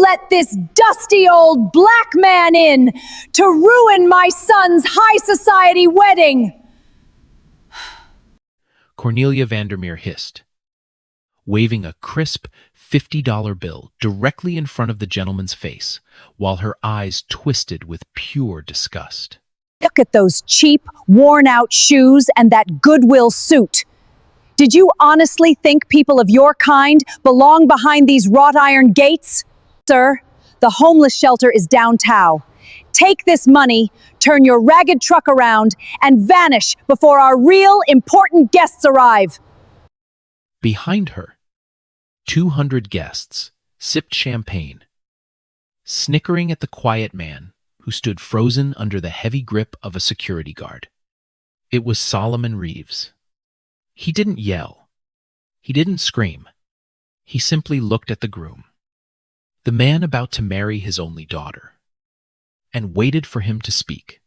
let this dusty old black man in to ruin my son's high society wedding?" Cornelia Vandermeer hissed, waving a crisp $50 bill directly in front of the gentleman's face, while her eyes twisted with pure disgust. "Look at those cheap, worn-out shoes and that Goodwill suit. Did you honestly think people of your kind belong behind these wrought iron gates? Sir, the homeless shelter is downtown. Take this money, turn your ragged truck around, and vanish before our real important guests arrive." Behind her, 200 guests sipped champagne, snickering at the quiet man who stood frozen under the heavy grip of a security guard. It was Solomon Reeves. He didn't yell. He didn't scream. He simply looked at the groom, the man about to marry his only daughter, and waited for him to speak.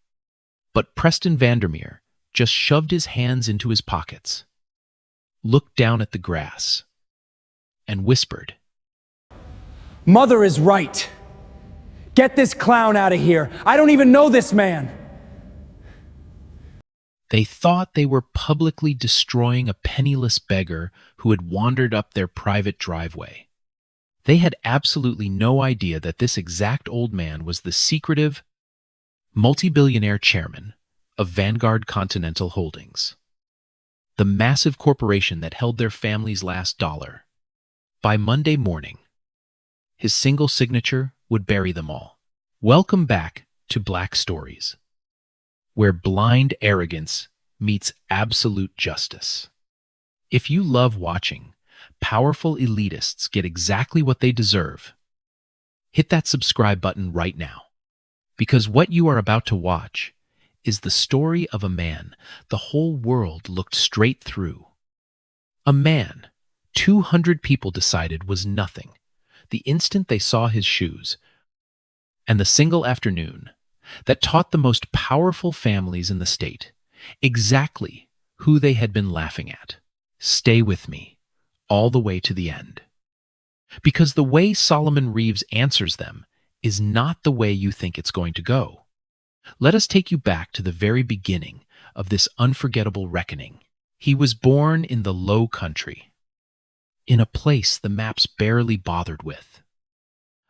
But Preston Vandermeer just shoved his hands into his pockets, looked down at the grass, and whispered, "Mother is right. Get this clown out of here. I don't even know this man." They thought they were publicly destroying a penniless beggar who had wandered up their private driveway. They had absolutely no idea that this exact old man was the secretive, multi-billionaire chairman of Vanguard Continental Holdings, the massive corporation that held their family's last dollar. By Monday morning, his single signature would bury them all. Welcome back to Black Stories, where blind arrogance meets absolute justice. If you love watching powerful elitists get exactly what they deserve, hit that subscribe button right now, because what you are about to watch is the story of a man the whole world looked straight through. A man 200 people decided was nothing the instant they saw his shoes, and the single afternoon that taught the most powerful families in the state exactly who they had been laughing at. Stay with me all the way to the end, because the way Solomon Reeves answers them is not the way you think it's going to go. Let us take you back to the very beginning of this unforgettable reckoning. He was born in the Low Country, in a place the maps barely bothered with.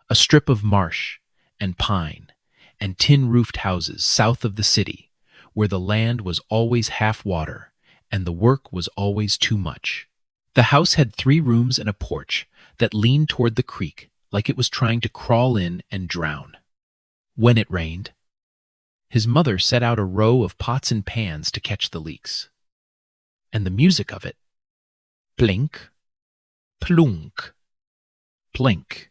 A strip of marsh and pine and tin-roofed houses south of the city, where the land was always half water and the work was always too much. The house had 3 rooms and a porch that leaned toward the creek like it was trying to crawl in and drown. When it rained, his mother set out a row of pots and pans to catch the leaks. And the music of it, plink, plunk, plink,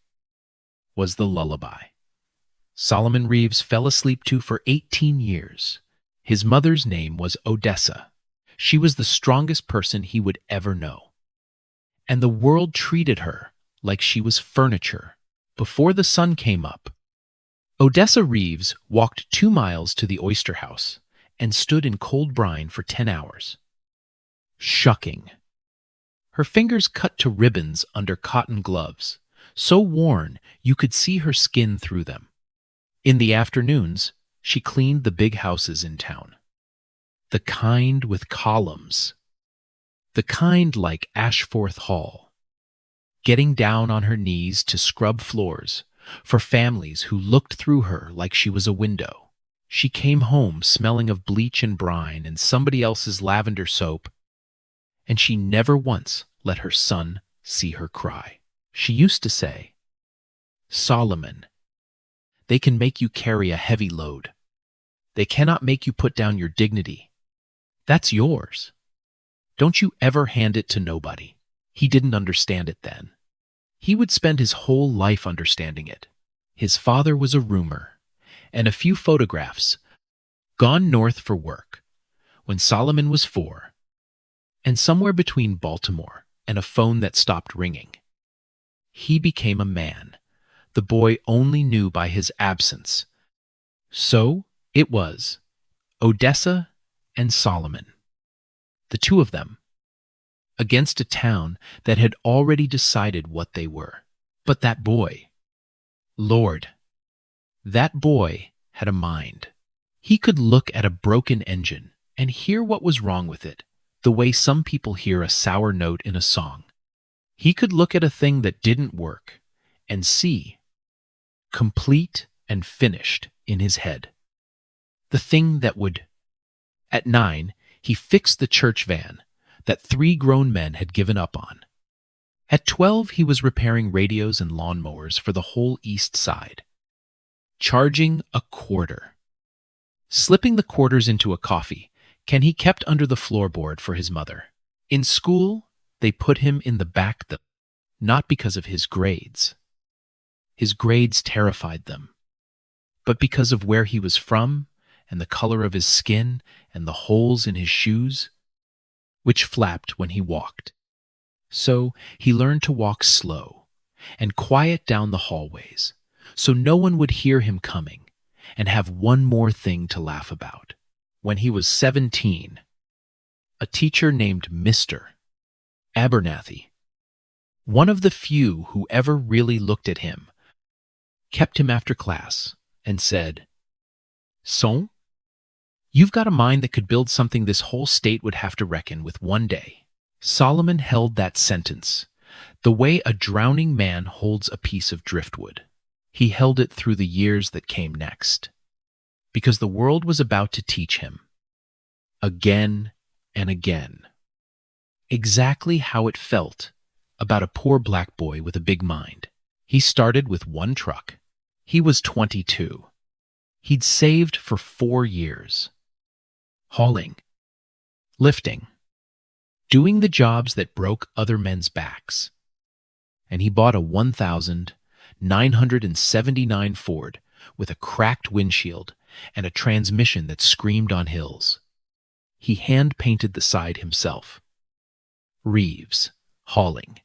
was the lullaby Solomon Reeves fell asleep to for 18 years. His mother's name was Odessa. She was the strongest person he would ever know. And the world treated her like she was furniture. Before the sun came up, Odessa Reeves walked 2 miles to the oyster house and stood in cold brine for 10 hours. Shucking. Her fingers cut to ribbons under cotton gloves, so worn you could see her skin through them. In the afternoons, she cleaned the big houses in town. The kind with columns. The kind like Ashforth Hall. Getting down on her knees to scrub floors for families who looked through her like she was a window. She came home smelling of bleach and brine and somebody else's lavender soap, and she never once let her son see her cry. She used to say, "Solomon, they can make you carry a heavy load. They cannot make you put down your dignity. That's yours. Don't you ever hand it to nobody." He didn't understand it then. He would spend his whole life understanding it. His father was a roomer, and a few photographs, gone north for work, when Solomon was 4, and somewhere between Baltimore and a phone that stopped ringing. He became a man the boy only knew by his absence. So it was Odessa and Solomon, the 2 of them, against a town that had already decided what they were. But that boy, Lord, that boy had a mind. He could look at a broken engine and hear what was wrong with it, the way some people hear a sour note in a song. He could look at a thing that didn't work and see, complete and finished in his head, the thing that would. At 9, he fixed the church van that 3 grown men had given up on. At 12, he was repairing radios and lawnmowers for the whole East Side, charging a quarter. Slipping the quarters into a coffee can he kept under the floorboard for his mother. In school, they put him in the back, not because of his grades. His grades terrified them, but because of where he was from and the color of his skin and the holes in his shoes, which flapped when he walked. So he learned to walk slow and quiet down the hallways, so no one would hear him coming and have one more thing to laugh about. When he was 17, a teacher named Mr. Abernathy, one of the few who ever really looked at him, kept him after class and said, "Son, you've got a mind that could build something this whole state would have to reckon with one day." Solomon held that sentence the way a drowning man holds a piece of driftwood. He held it through the years that came next, because the world was about to teach him, again and again, exactly how it felt about a poor black boy with a big mind. He started with 1 truck. He was 22. He'd saved for 4 years, hauling, lifting, doing the jobs that broke other men's backs. And he bought a 1979 Ford with a cracked windshield and a transmission that screamed on hills. He hand-painted the side himself. Reeves, hauling.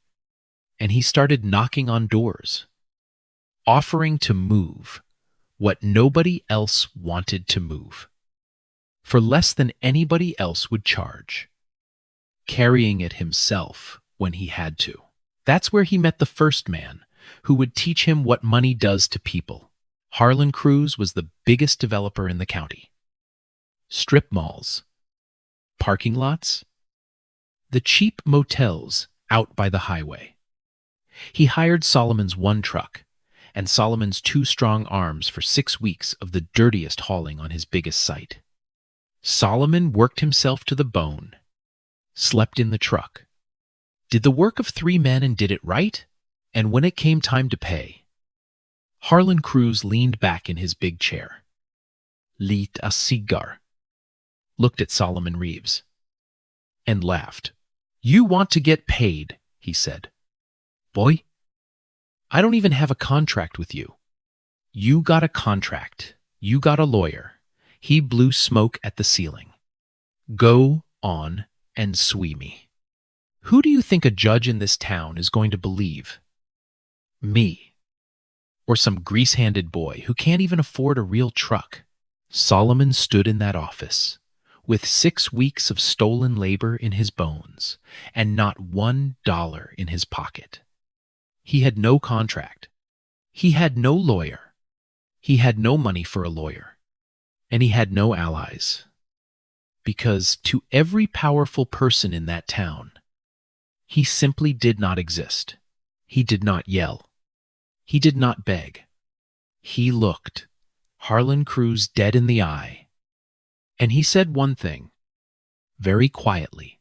And he started knocking on doors, offering to move what nobody else wanted to move, for less than anybody else would charge, carrying it himself when he had to. That's where he met the first man who would teach him what money does to people. Harlan Cruz was the biggest developer in the county. Strip malls, parking lots, the cheap motels out by the highway. He hired Solomon's 1 truck and Solomon's 2 strong arms for 6 weeks of the dirtiest hauling on his biggest site. Solomon worked himself to the bone, slept in the truck, did the work of 3 men and did it right, and when it came time to pay, Harlan Cruz leaned back in his big chair, lit a cigar, looked at Solomon Reeves, and laughed. "You want to get paid," he said. "Boy, I don't even have a contract with you." "You got a contract. You got a lawyer." He blew smoke at the ceiling. "Go on and sue me. Who do you think a judge in this town is going to believe? Me? Or some grease-handed boy who can't even afford a real truck?" Solomon stood in that office, with 6 weeks of stolen labor in his bones and not $1 in his pocket. He had no contract. He had no lawyer. He had no money for a lawyer. And he had no allies. Because to every powerful person in that town, he simply did not exist. He did not yell. He did not beg. He looked Harlan Cruz dead in the eye, and he said one thing, very quietly.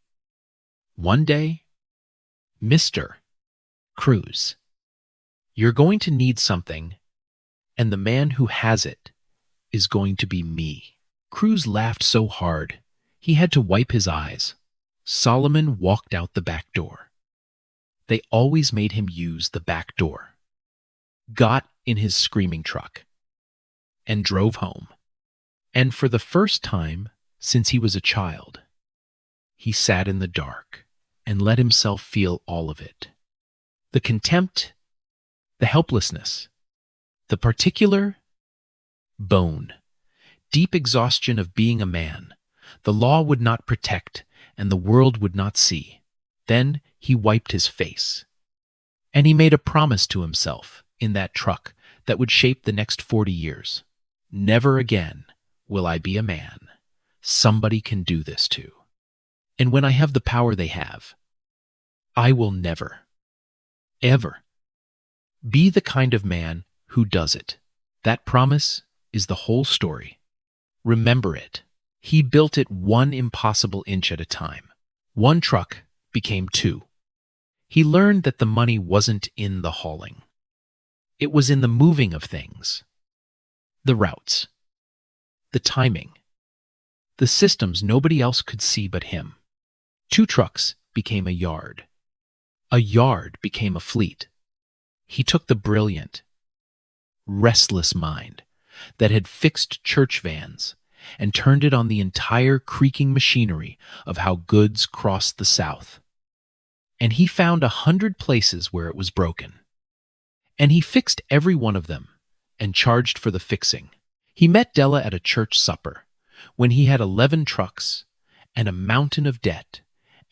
"One day, Mr. Cruz, you're going to need something, and the man who has it is going to be me." Cruz laughed so hard, he had to wipe his eyes. Solomon walked out the back door. They always made him use the back door. Got in his screaming truck and drove home. And for the first time since he was a child, he sat in the dark and let himself feel all of it. The contempt, the helplessness, the particular bone, deep exhaustion of being a man the law would not protect and the world would not see. Then he wiped his face. And he made a promise to himself in that truck that would shape the next 40 years. Never again will I be a man somebody can do this to. And when I have the power they have, I will never, ever be the kind of man who does it. That promise is the whole story. Remember it. He built it one impossible inch at a time. One truck became two. He learned that the money wasn't in the hauling. It was in the moving of things. The routes. The timing. The systems nobody else could see but him. Two trucks became a yard. A yard became a fleet. He took the brilliant, restless mind that had fixed church vans and turned it on the entire creaking machinery of how goods crossed the South. And he found 100 places where it was broken. And he fixed every one of them and charged for the fixing. He met Della at a church supper when he had 11 trucks and a mountain of debt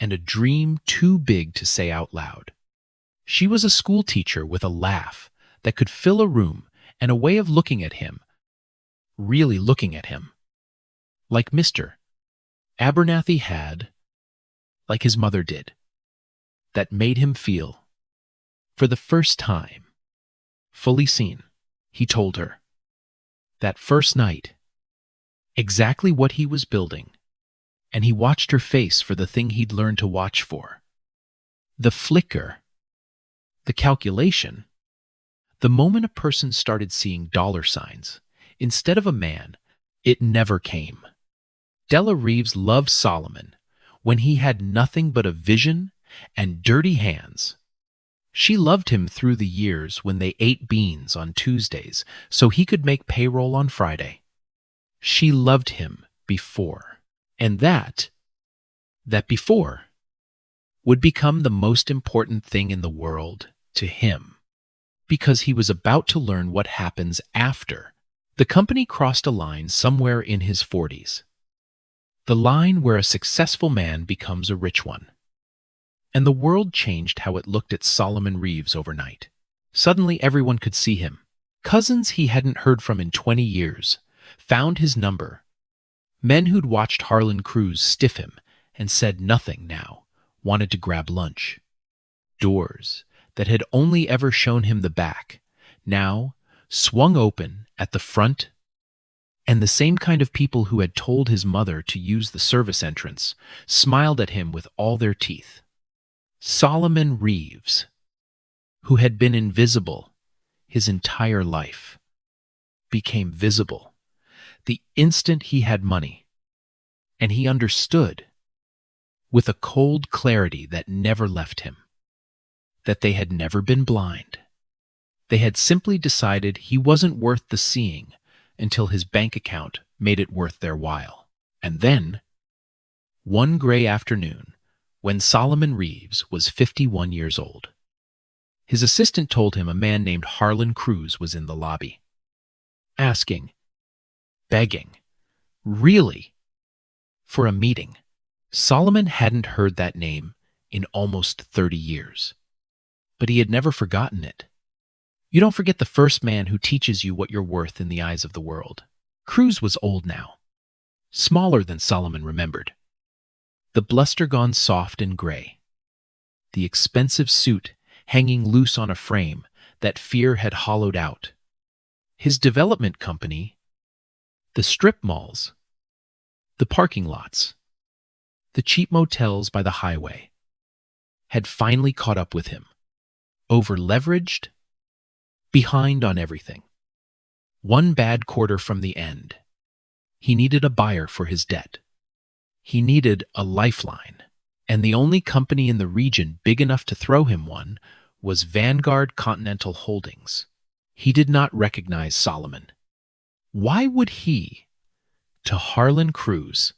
and a dream too big to say out loud. She was a school teacher with a laugh that could fill a room and a way of looking at him, really looking at him, like Mr. Abernathy had, like his mother did, that made him feel, for the first time, fully seen. He told her, that first night, exactly what he was building, and he watched her face for the thing he'd learned to watch for. The flicker, the calculation, the moment a person started seeing dollar signs instead of a man, it never came. Della Reeves loved Solomon when he had nothing but a vision and dirty hands. She loved him through the years when they ate beans on Tuesdays so he could make payroll on Friday. She loved him before, and that before would become the most important thing in the world to him, because he was about to learn what happens after. The company crossed a line somewhere in his 40s, the line where a successful man becomes a rich one. And the world changed how it looked at Solomon Reeves overnight. Suddenly everyone could see him. Cousins he hadn't heard from in 20 years found his number. Men who'd watched Harlan Cruz stiff him and said nothing now wanted to grab lunch. Doors that had only ever shown him the back now swung open at the front, and the same kind of people who had told his mother to use the service entrance smiled at him with all their teeth. Solomon Reeves, who had been invisible his entire life, became visible the instant he had money, and he understood, with a cold clarity that never left him, that they had never been blind. They had simply decided he wasn't worth the seeing until his bank account made it worth their while. And then, one gray afternoon, when Solomon Reeves was 51 years old, his assistant told him a man named Harlan Cruz was in the lobby, asking, begging, really, for a meeting. Solomon hadn't heard that name in almost 30 years, but he had never forgotten it. You don't forget the first man who teaches you what you're worth in the eyes of the world. Cruz was old now, smaller than Solomon remembered. The bluster gone soft and gray, the expensive suit hanging loose on a frame that fear had hollowed out. His development company, the strip malls, the parking lots, the cheap motels by the highway, had finally caught up with him. Over-leveraged, behind on everything. One bad quarter from the end. He needed a buyer for his debt. He needed a lifeline, and the only company in the region big enough to throw him one was Vanguard Continental Holdings. He did not recognize Solomon. Why would he, to Harlan Cruz,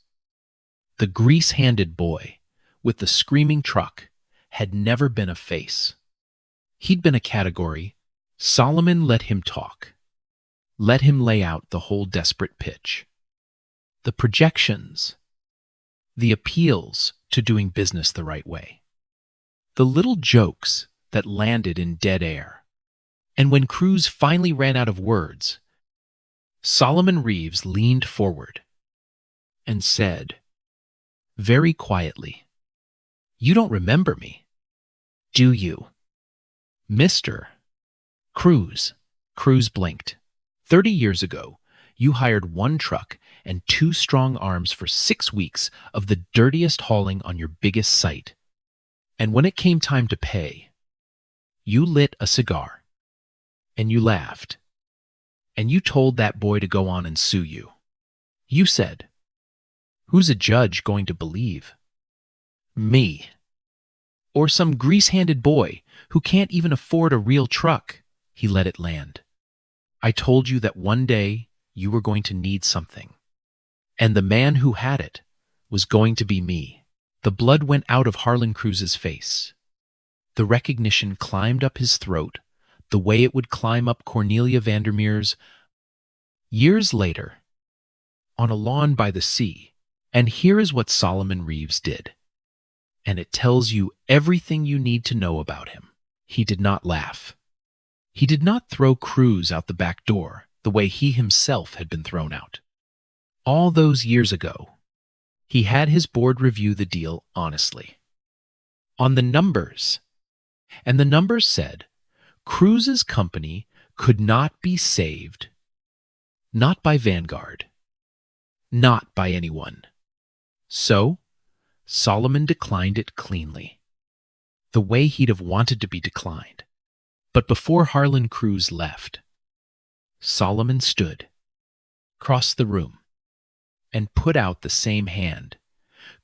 the grease-handed boy with the screaming truck, had never been a face. He'd been a category. Solomon let him talk. Let him lay out the whole desperate pitch. The projections, the appeals to doing business the right way, the little jokes that landed in dead air. And when Cruz finally ran out of words, Solomon Reeves leaned forward and said, very quietly, "You don't remember me, do you, Mr. Cruz?" Cruz blinked. 30 years ago, you hired one truck and 2 strong arms for 6 weeks of the dirtiest hauling on your biggest site. And when it came time to pay, you lit a cigar, and you laughed, and you told that boy to go on and sue you. You said, "Who's a judge going to believe? Me? Or some grease-handed boy who can't even afford a real truck?" He let it land. "I told you that one day you were going to need something, and the man who had it was going to be me." The blood went out of Harlan Cruz's face. The recognition climbed up his throat the way it would climb up Cornelia Vandermeer's. Years later, on a lawn by the sea, and here is what Solomon Reeves did. And it tells you everything you need to know about him. He did not laugh. He did not throw Cruz out the back door the way he himself had been thrown out. All those years ago, he had his board review the deal honestly, on the numbers. And the numbers said Cruz's company could not be saved, not by Vanguard, not by anyone. So, Solomon declined it cleanly, the way he'd have wanted to be declined. But before Harlan Cruz left, Solomon stood, crossed the room, and put out the same hand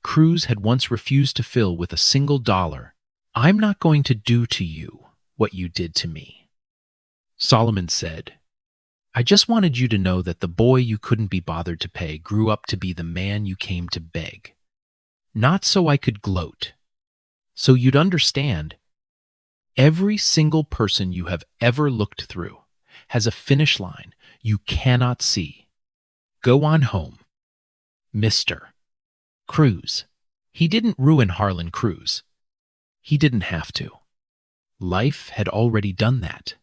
Cruz had once refused to fill with a single dollar. "I'm not going to do to you what you did to me," Solomon said. "I just wanted you to know that the boy you couldn't be bothered to pay grew up to be the man you came to beg. Not so I could gloat. So you'd understand. Every single person you have ever looked through has a finish line you cannot see. Go on home, Mr. Cruz." He didn't ruin Harlan Cruz. He didn't have to. Life had already done that.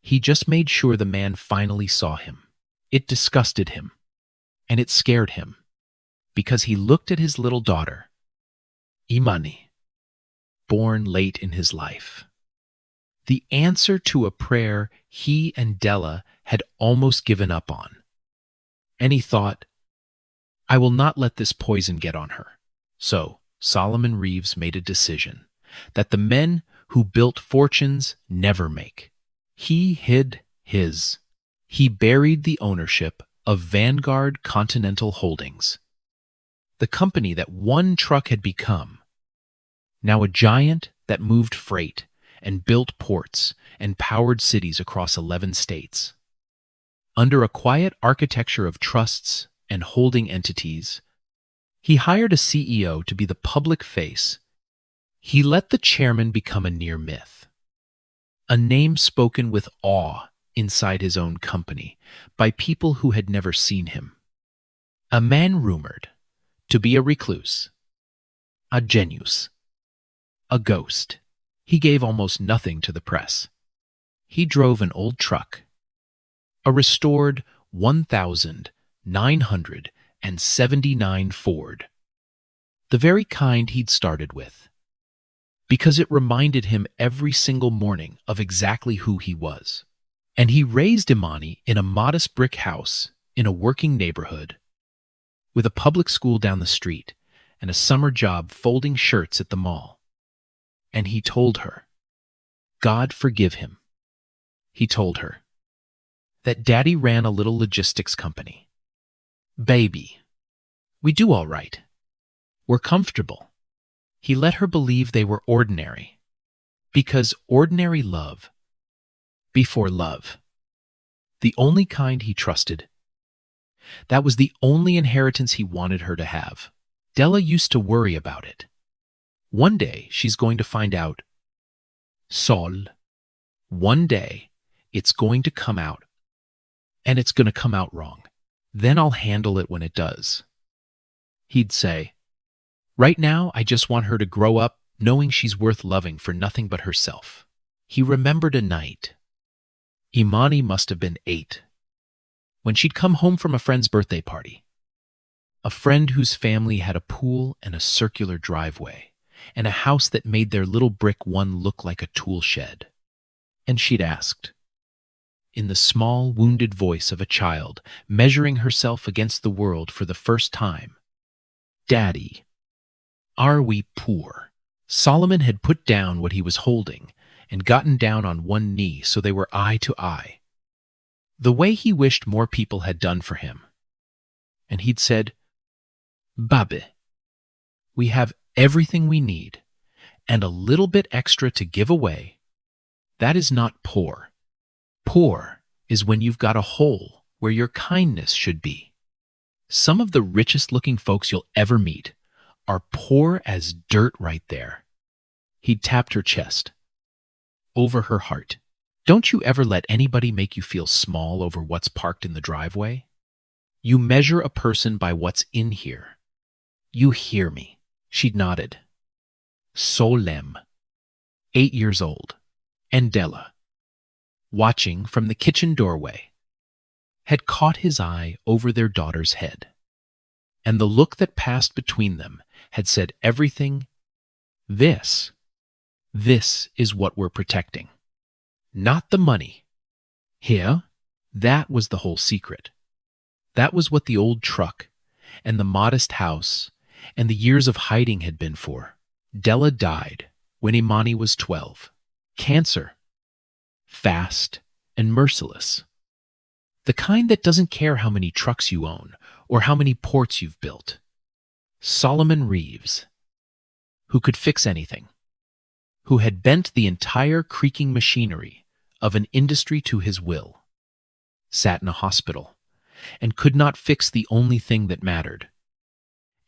He just made sure the man finally saw him. It disgusted him, and it scared him, because he looked at his little daughter, Imani, born late in his life. The answer to a prayer he and Della had almost given up on. And he thought, "I will not let this poison get on her." So Solomon Reeves made a decision that the men who built fortunes never make. He hid his. He buried the ownership of Vanguard Continental Holdings, the company that one truck had become, now a giant that moved freight and built ports and powered cities across 11 states. Under a quiet architecture of trusts and holding entities, he hired a CEO to be the public face. He let the chairman become a near myth, a name spoken with awe inside his own company by people who had never seen him. A man rumored to be a recluse, a genius, a ghost. He gave almost nothing to the press. He drove an old truck, a restored 1979 Ford, the very kind he'd started with, because it reminded him every single morning of exactly who he was. And he raised Imani in a modest brick house in a working neighborhood, with a public school down the street and a summer job folding shirts at the mall. And he told her, God forgive him, he told her, that Daddy ran a little logistics company. Baby, we do all right. We're comfortable. He let her believe they were ordinary, because ordinary love, before love, the only kind he trusted. That was the only inheritance he wanted her to have. Della used to worry about it. One day she's going to find out. Sol, one day it's going to come out, and it's going to come out wrong. Then I'll handle it when it does. He'd say, right now I just want her to grow up knowing she's worth loving for nothing but herself. He remembered a night Imani must have been 8 when she'd come home from a friend's birthday party. A friend whose family had a pool and a circular driveway, and a house that made their little brick one look like a tool shed. And she'd asked, in the small, wounded voice of a child measuring herself against the world for the first time, "Daddy, are we poor?" Solomon had put down what he was holding and gotten down on one knee so they were eye to eye, the way he wished more people had done for him. And he'd said, "Babe, we have everything we need and a little bit extra to give away. That is not poor. Poor is when you've got a hole where your kindness should be. Some of the richest looking folks you'll ever meet are poor as dirt right there." He'd tapped her chest, over her heart. "Don't you ever let anybody make you feel small over what's parked in the driveway? You measure a person by what's in here. You hear me?" She'd nodded. Solem, 8 years old, and Della, watching from the kitchen doorway, had caught his eye over their daughter's head. And the look that passed between them had said everything. This is what we're protecting. Not the money. Here, that was the whole secret. That was what the old truck and the modest house and the years of hiding had been for. Della died when Imani was 12. Cancer. Fast and merciless. The kind that doesn't care how many trucks you own or how many ports you've built. Solomon Reeves, who could fix anything, who had bent the entire creaking machinery of an industry to his will, sat in a hospital and could not fix the only thing that mattered.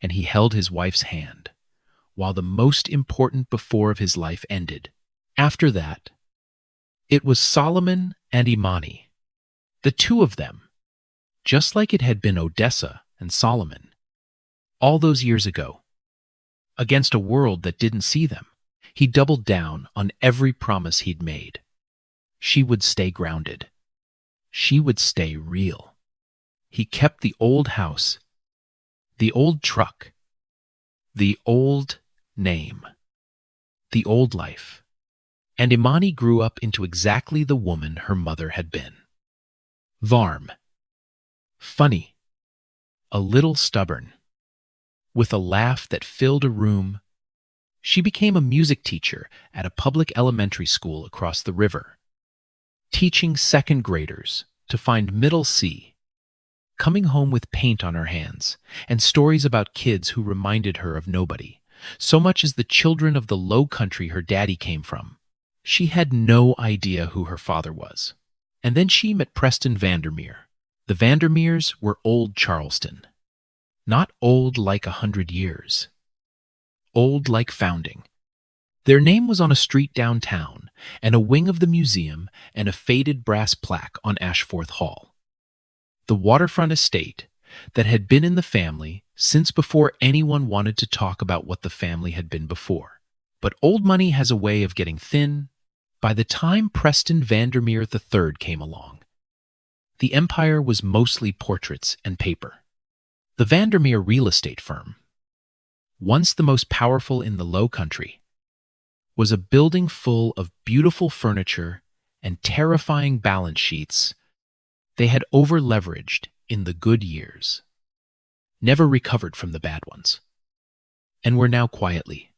And he held his wife's hand while the most important before of his life ended. After that, it was Solomon and Imani, the two of them, just like it had been Odessa and Solomon, all those years ago. Against a world that didn't see them, he doubled down on every promise he'd made. She would stay grounded. She would stay real. He kept the old house, the old truck, the old name, the old life. And Imani grew up into exactly the woman her mother had been. Varm. Funny. A little stubborn. With a laugh that filled a room. She became a music teacher at a public elementary school across the river, teaching second graders to find middle C, coming home with paint on her hands and stories about kids who reminded her of nobody, so much as the children of the low country her daddy came from. She had no idea who her father was. And then she met Preston Vandermeer. The Vandermeers were old Charleston. Not old like 100 years. Old like founding. Their name was on a street downtown, and a wing of the museum, and a faded brass plaque on Ashforth Hall. The waterfront estate that had been in the family since before anyone wanted to talk about what the family had been before. But old money has a way of getting thin. By the time Preston Vandermeer III came along, the empire was mostly portraits and paper. The Vandermeer real estate firm, once the most powerful in the Low Country, was a building full of beautiful furniture and terrifying balance sheets they had over-leveraged in the good years, never recovered from the bad ones, and were now quietly,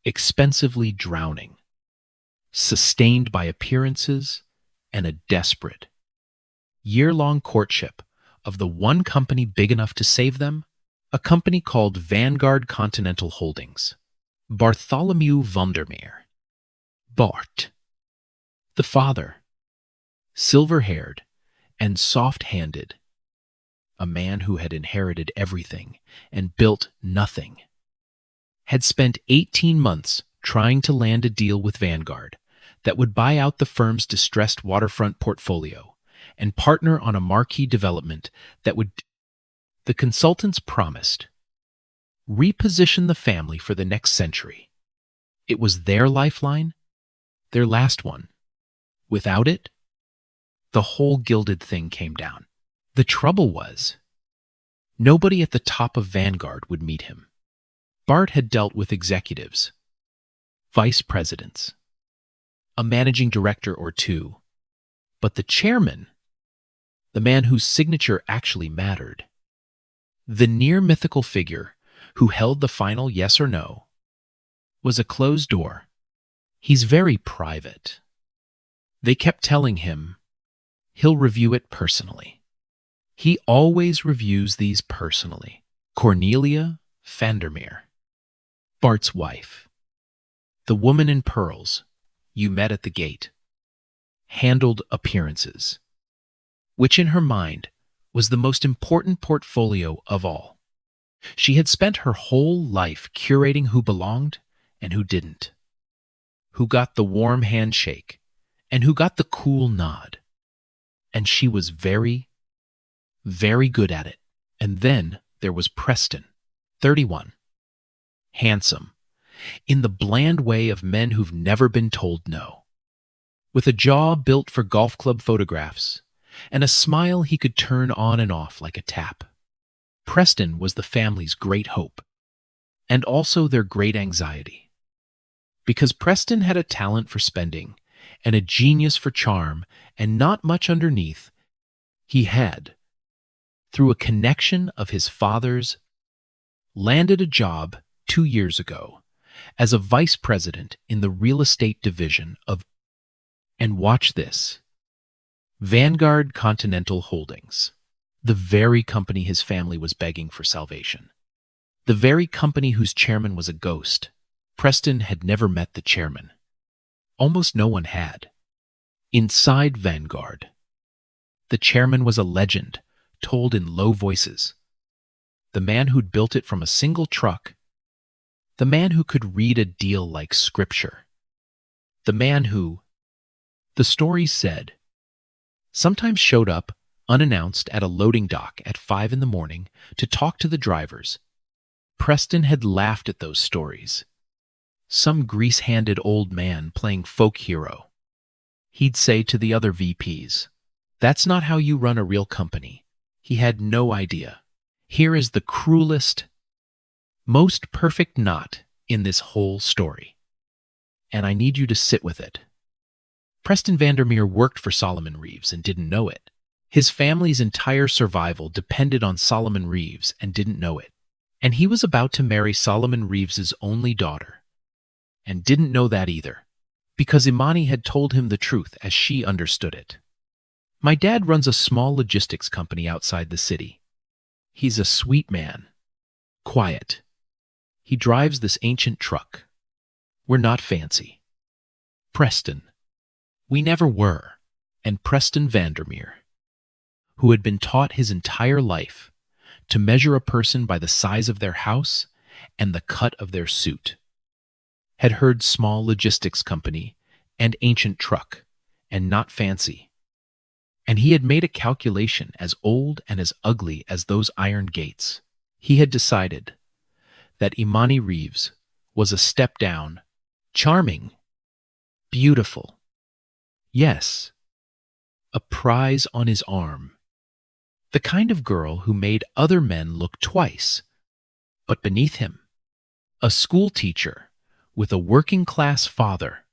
expensively drowning, sustained by appearances and a desperate, year-long courtship of the one company big enough to save them, a company called Vanguard Continental Holdings. Bartholomew Vandermeer. Bart. The father, silver-haired and soft-handed, a man who had inherited everything and built nothing, had spent 18 months trying to land a deal with Vanguard that would buy out the firm's distressed waterfront portfolio and partner on a marquee development that would, the consultants promised, reposition the family for the next century. It was their lifeline, their last one. Without it, The whole gilded thing came down. The trouble was, nobody at the top of Vanguard would meet him. Bart had dealt with executives, vice presidents, a managing director or two, but the chairman, the man whose signature actually mattered, the near-mythical figure who held the final yes or no, was a closed door. He's very private. They kept telling him he'll review it personally. He always reviews these personally. Cornelia Vandermeer, Bart's wife, the woman in pearls you met at the gate, handled appearances, which in her mind was the most important portfolio of all. She had spent her whole life curating who belonged and who didn't, who got the warm handshake and who got the cool nod. And she was very, very good at it. And then there was Preston, 31, handsome, in the bland way of men who've never been told no, with a jaw built for golf club photographs and a smile he could turn on and off like a tap. Preston was the family's great hope, and also their great anxiety. Because Preston had a talent for spending and a genius for charm and not much underneath, he had, through a connection of his father's, landed a job 2 years ago as a vice president in the real estate division of, and watch this, Vanguard Continental Holdings, the very company his family was begging for salvation. The very company whose chairman was a ghost. Preston had never met the chairman. Almost no one had. Inside Vanguard, the chairman was a legend, told in low voices. The man who'd built it from a single truck. The man who could read a deal like scripture. The man who, the stories said, sometimes showed up unannounced at a loading dock at 5 a.m. to talk to the drivers. Preston had laughed at those stories. Some grease-handed old man playing folk hero. He'd say to the other VPs, "That's not how you run a real company." He had no idea. Here is the cruelest, most perfect knot in this whole story. And I need you to sit with it. Preston Vandermeer worked for Solomon Reeves and didn't know it. His family's entire survival depended on Solomon Reeves and didn't know it. And he was about to marry Solomon Reeves's only daughter, and didn't know that either, because Imani had told him the truth as she understood it. My dad runs a small logistics company outside the city. He's a sweet man. Quiet. He drives this ancient truck. We're not fancy. Preston. We never were. And Preston Vandermeer, who had been taught his entire life to measure a person by the size of their house and the cut of their suit, had heard small logistics company and ancient truck and not fancy. And he had made a calculation as old and as ugly as those iron gates. He had decided that Imani Reeves was a step down, charming, beautiful. Yes, a prize on his arm. The kind of girl who made other men look twice. But beneath him, a school teacher with a working-class father.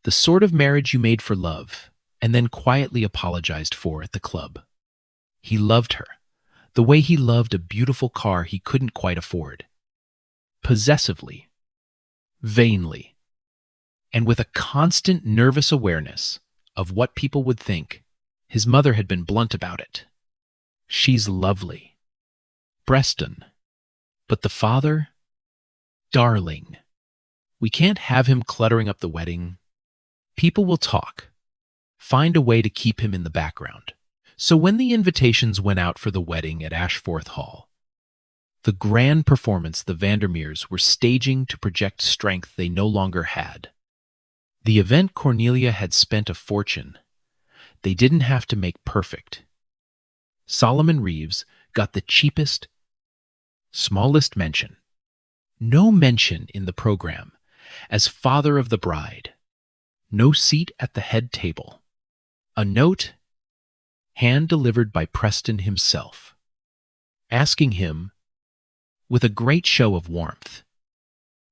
The sort of marriage you made for love and then quietly apologized for at the club. He loved her, the way he loved a beautiful car he couldn't quite afford. Possessively, vainly, and with a constant nervous awareness of what people would think. His mother had been blunt about it. She's lovely. Preston. But the father? Darling. We can't have him cluttering up the wedding. People will talk. Find a way to keep him in the background. So when the invitations went out for the wedding at Ashforth Hall, the grand performance the Vandermeers were staging to project strength they no longer had, the event Cornelia had spent a fortune they didn't have to make perfect. Solomon Reeves got the cheapest, smallest mention. No mention in the program as father of the bride. No seat at the head table. A note hand-delivered by Preston himself, asking him, with a great show of warmth,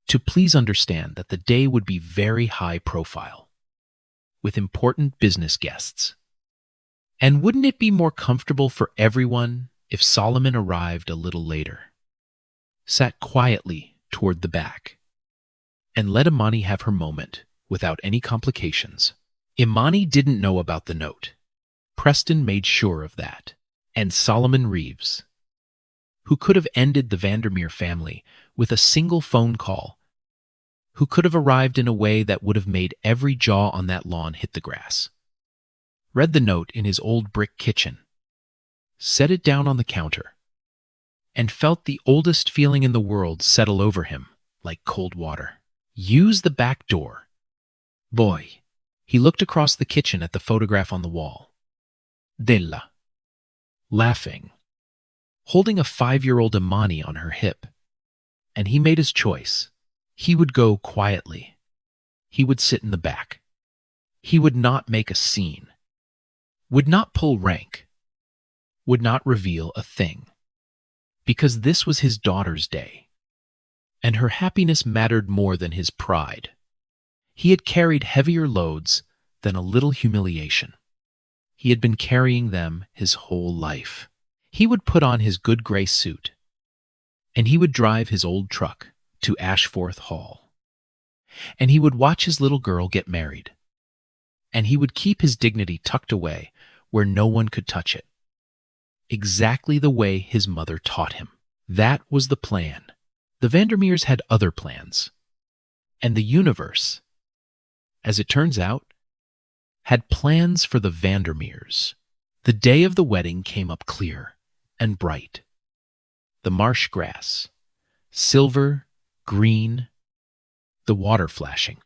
to please understand that the day would be very high profile, with important business guests. And wouldn't it be more comfortable for everyone if Solomon arrived a little later, sat quietly toward the back, and let Imani have her moment without any complications? Imani didn't know about the note. Preston made sure of that. And Solomon Reeves, who could have ended the Vandermeer family with a single phone call, who could have arrived in a way that would have made every jaw on that lawn hit the grass, read the note in his old brick kitchen, set it down on the counter, and felt the oldest feeling in the world settle over him like cold water. Use the back door. Boy, he looked across the kitchen at the photograph on the wall. Della, laughing, holding a 5-year-old Imani on her hip. And he made his choice. He would go quietly. He would sit in the back. He would not make a scene, would not pull rank, would not reveal a thing, because this was his daughter's day, and her happiness mattered more than his pride. He had carried heavier loads than a little humiliation. He had been carrying them his whole life. He would put on his good gray suit, and he would drive his old truck to Ashforth Hall, and he would watch his little girl get married, and he would keep his dignity tucked away where no one could touch it, exactly the way his mother taught him. That was the plan. The Vandermeers had other plans, and the universe, as it turns out, had plans for the Vandermeers. The day of the wedding came up clear and bright. The marsh grass, silver, green, the water flashing.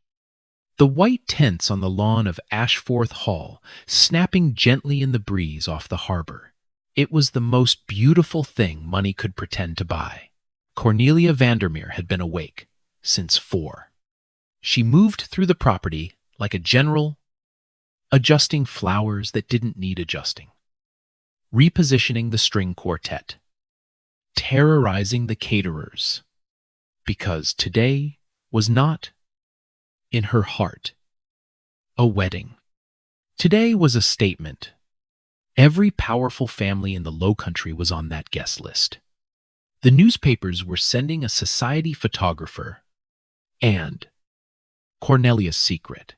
The white tents on the lawn of Ashforth Hall, snapping gently in the breeze off the harbor. It was the most beautiful thing money could pretend to buy. Cornelia Vandermeer had been awake since 4. She moved through the property like a general, adjusting flowers that didn't need adjusting, repositioning the string quartet, terrorizing the caterers, because today was not, in her heart, a wedding. Today was a statement. Every powerful family in the Low Country was on that guest list. The newspapers were sending a society photographer and Cornelia's secret.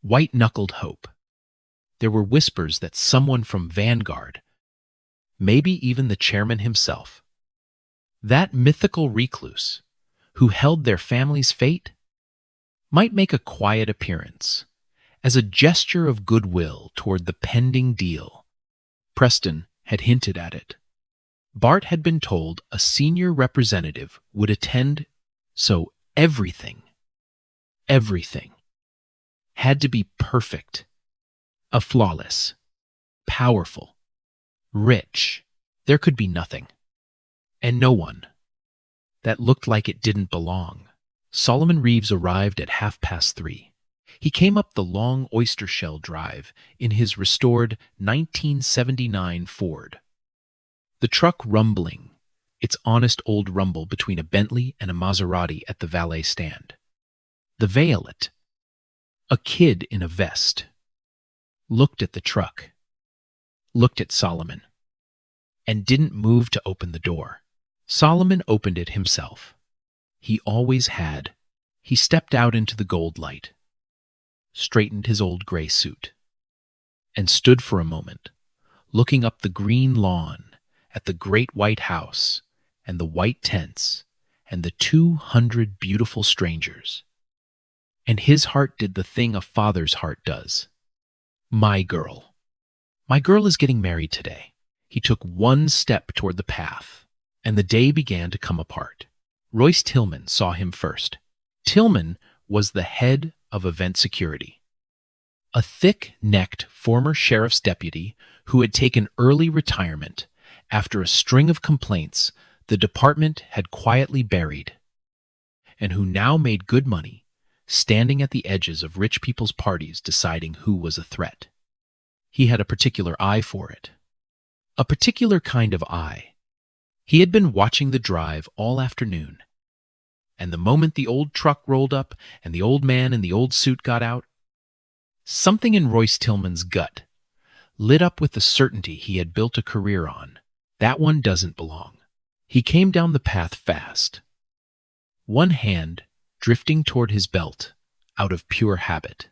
White-knuckled hope. There were whispers that someone from Vanguard, maybe even the chairman himself, that mythical recluse who held their family's fate, might make a quiet appearance as a gesture of goodwill toward the pending deal. Preston had hinted at it. Bart had been told a senior representative would attend, so everything had to be perfect, a flawless, powerful, rich. There could be nothing, and no one, that looked like it didn't belong. Solomon Reeves arrived at 3:30. He came up the long oyster shell drive in his restored 1979 Ford. The truck rumbling, its honest old rumble between a Bentley and a Maserati at the valet stand. The valet, a kid in a vest, looked at the truck, looked at Solomon, and didn't move to open the door. Solomon opened it himself. He always had. He stepped out into the gold light, straightened his old gray suit, and stood for a moment, looking up the green lawn at the great white house and the white tents and the 200 beautiful strangers. And his heart did the thing a father's heart does. My girl. My girl is getting married today. He took one step toward the path, and the day began to come apart. Royce Tillman saw him first. Tillman was the head of event security, a thick-necked former sheriff's deputy who had taken early retirement after a string of complaints the department had quietly buried, and who now made good money standing at the edges of rich people's parties deciding who was a threat. He had a particular eye for it. A particular kind of eye. He had been watching the drive all afternoon. And the moment the old truck rolled up and the old man in the old suit got out, something in Royce Tillman's gut lit up with the certainty he had built a career on. That one doesn't belong. He came down the path fast, one hand drifting toward his belt out of pure habit,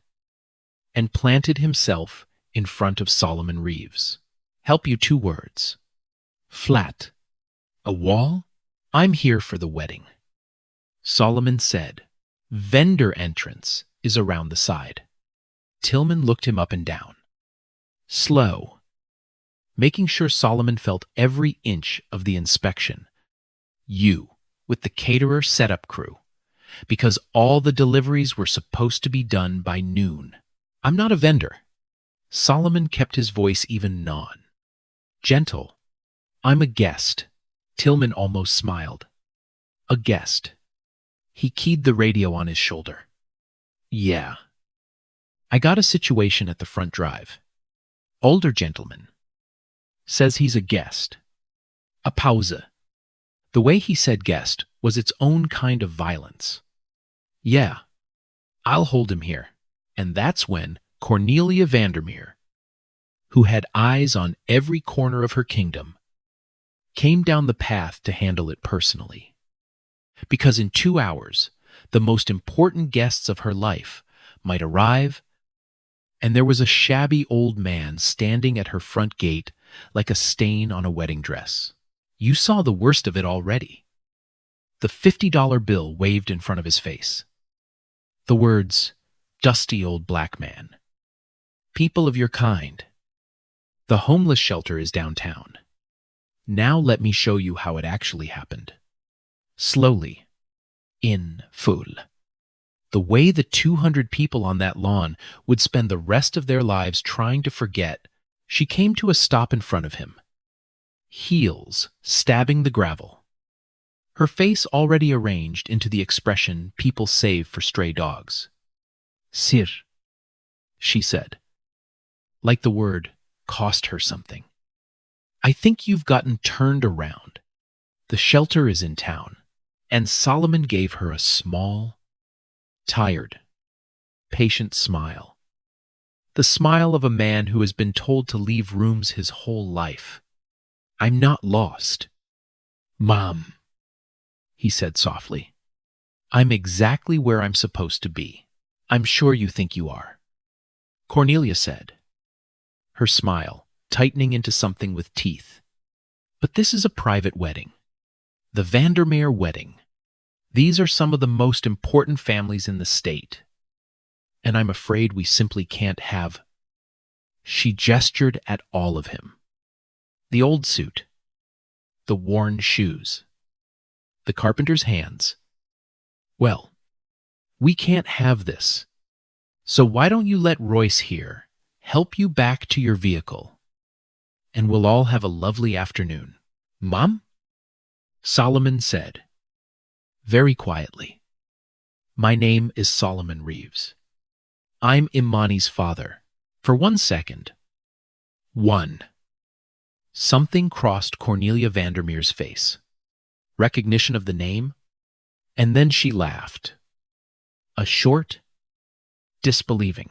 and planted himself in front of Solomon Reeves. Help you 2 words. Flat. A wall? I'm here for the wedding. Solomon said. Vendor entrance is around the side. Tillman looked him up and down. Slow, making sure Solomon felt every inch of the inspection. You, with the caterer setup crew, because all the deliveries were supposed to be done by noon. I'm not a vendor. Solomon kept his voice even non. Gentle. I'm a guest. Tillman almost smiled. A guest. He keyed the radio on his shoulder. Yeah. I got a situation at the front drive. Older gentleman. Says he's a guest. A pause. The way he said guest was its own kind of violence. Yeah. I'll hold him here. And that's when Cornelia Vandermeer, who had eyes on every corner of her kingdom, came down the path to handle it personally. Because in 2 hours, the most important guests of her life might arrive, and there was a shabby old man standing at her front gate like a stain on a wedding dress. You saw the worst of it already. The $50 bill waved in front of his face. The words, dusty old black man. People of your kind. The homeless shelter is downtown. Now let me show you how it actually happened. Slowly. In full. The way the 200 people on that lawn would spend the rest of their lives trying to forget. She came to a stop in front of him. Heels stabbing the gravel. Her face already arranged into the expression people save for stray dogs. Sir, she said. Like the word cost her something. I think you've gotten turned around. The shelter is in town. And Solomon gave her a small, tired, patient smile. The smile of a man who has been told to leave rooms his whole life. I'm not lost. Mom, he said softly. I'm exactly where I'm supposed to be. I'm sure you think you are. Cornelia said, her smile tightening into something with teeth. But this is a private wedding. The Vandermeer wedding. These are some of the most important families in the state. And I'm afraid we simply can't have. She gestured at all of him. The old suit. The worn shoes. The carpenter's hands. Well, we can't have this. So why don't you let Royce here help you back to your vehicle? And we'll all have a lovely afternoon. Mom? Solomon said, very quietly, my name is Solomon Reeves. I'm Imani's father. For 1 second. Something crossed Cornelia Vandermeer's face. Recognition of the name, and then she laughed. A short, disbelieving,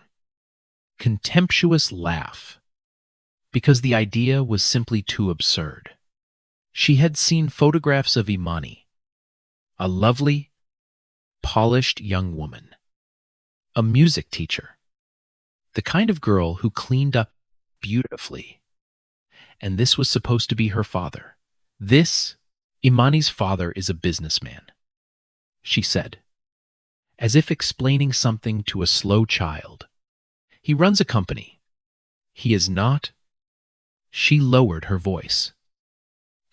contemptuous laugh, because the idea was simply too absurd. She had seen photographs of Imani, a lovely, polished young woman, a music teacher, the kind of girl who cleaned up beautifully. And this was supposed to be her father. Imani's father is a businessman, she said, as if explaining something to a slow child. He runs a company. He is not. She lowered her voice,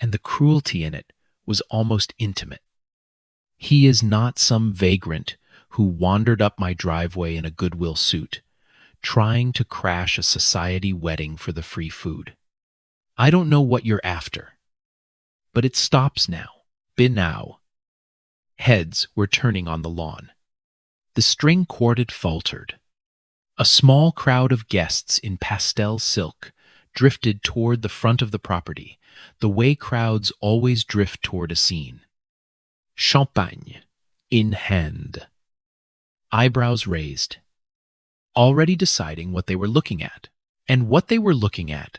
and the cruelty in it was almost intimate. He is not some vagrant who wandered up my driveway in a Goodwill suit, trying to crash a society wedding for the free food. I don't know what you're after, but it stops now. Now. Heads were turning on the lawn. The string quartet faltered. A small crowd of guests in pastel silk drifted toward the front of the property, the way crowds always drift toward a scene. Champagne in hand. Eyebrows raised, already deciding what they were looking at. And what they were looking at,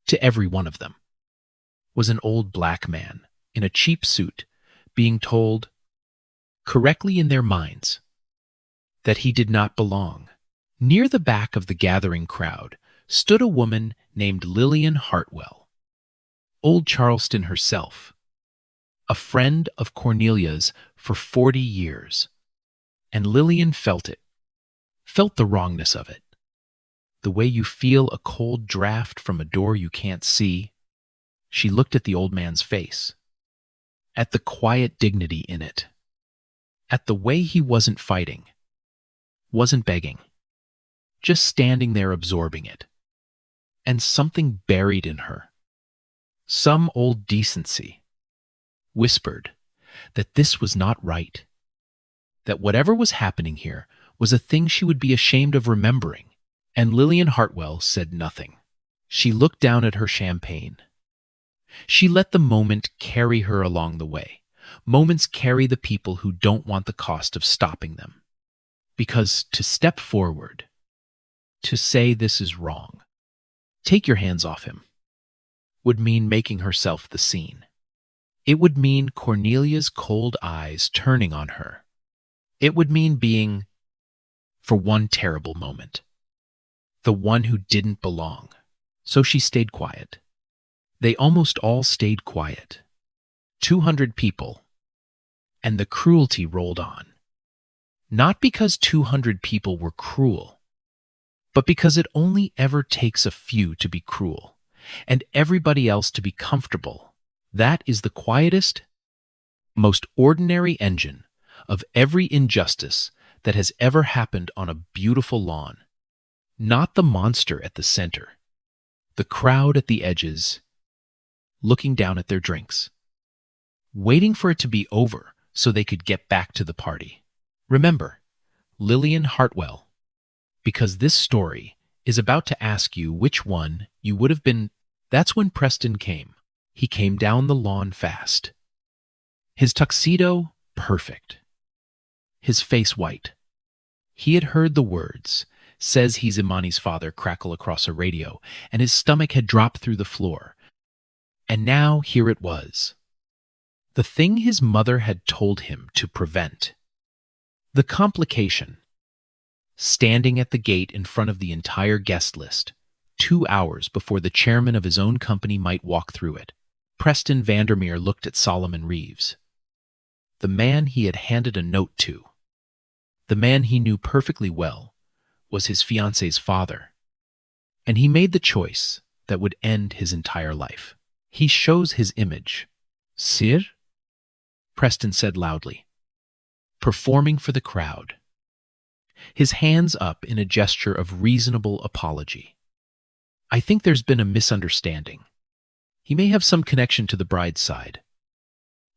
to every one of them, was an old black man in a cheap suit being told, correctly in their minds, that he did not belong. Near the back of the gathering crowd stood a woman named Lillian Hartwell, old Charleston herself, a friend of Cornelia's for 40 years. And Lillian felt it, felt the wrongness of it. The way you feel a cold draft from a door you can't see. She looked at the old man's face, at the quiet dignity in it, at the way he wasn't fighting, wasn't begging, just standing there absorbing it. And something buried in her, some old decency, whispered that this was not right, that whatever was happening here was a thing she would be ashamed of remembering. And Lillian Hartwell said nothing. She looked down at her champagne. She let the moment carry her along the way. Moments carry the people who don't want the cost of stopping them. Because to step forward, to say this is wrong, take your hands off him, would mean making herself the scene. It would mean Cornelia's cold eyes turning on her. It would mean being, for one terrible moment, the one who didn't belong. So she stayed quiet. They almost all stayed quiet. 200 people. And the cruelty rolled on. Not because 200 people were cruel, but because it only ever takes a few to be cruel, and everybody else to be comfortable. That is the quietest, most ordinary engine of every injustice that has ever happened on a beautiful lawn. Not the monster at the center, the crowd at the edges, looking down at their drinks, waiting for it to be over so they could get back to the party. Remember, Lillian Hartwell, because this story is about to ask you which one you would have been. That's when Preston came. He came down the lawn fast. His tuxedo perfect. His face white. He had heard the words, "Says he's Imani's father," crackle across a radio, and his stomach had dropped through the floor. And now here it was. The thing his mother had told him to prevent. The complication. Standing at the gate in front of the entire guest list, 2 hours before the chairman of his own company might walk through it, Preston Vandermeer looked at Solomon Reeves, the man he had handed a note to, the man he knew perfectly well was his fiancée's father, and he made the choice that would end his entire life. He shows his image. Sir? Preston said loudly, performing for the crowd, his hands up in a gesture of reasonable apology. I think there's been a misunderstanding. He may have some connection to the bride's side.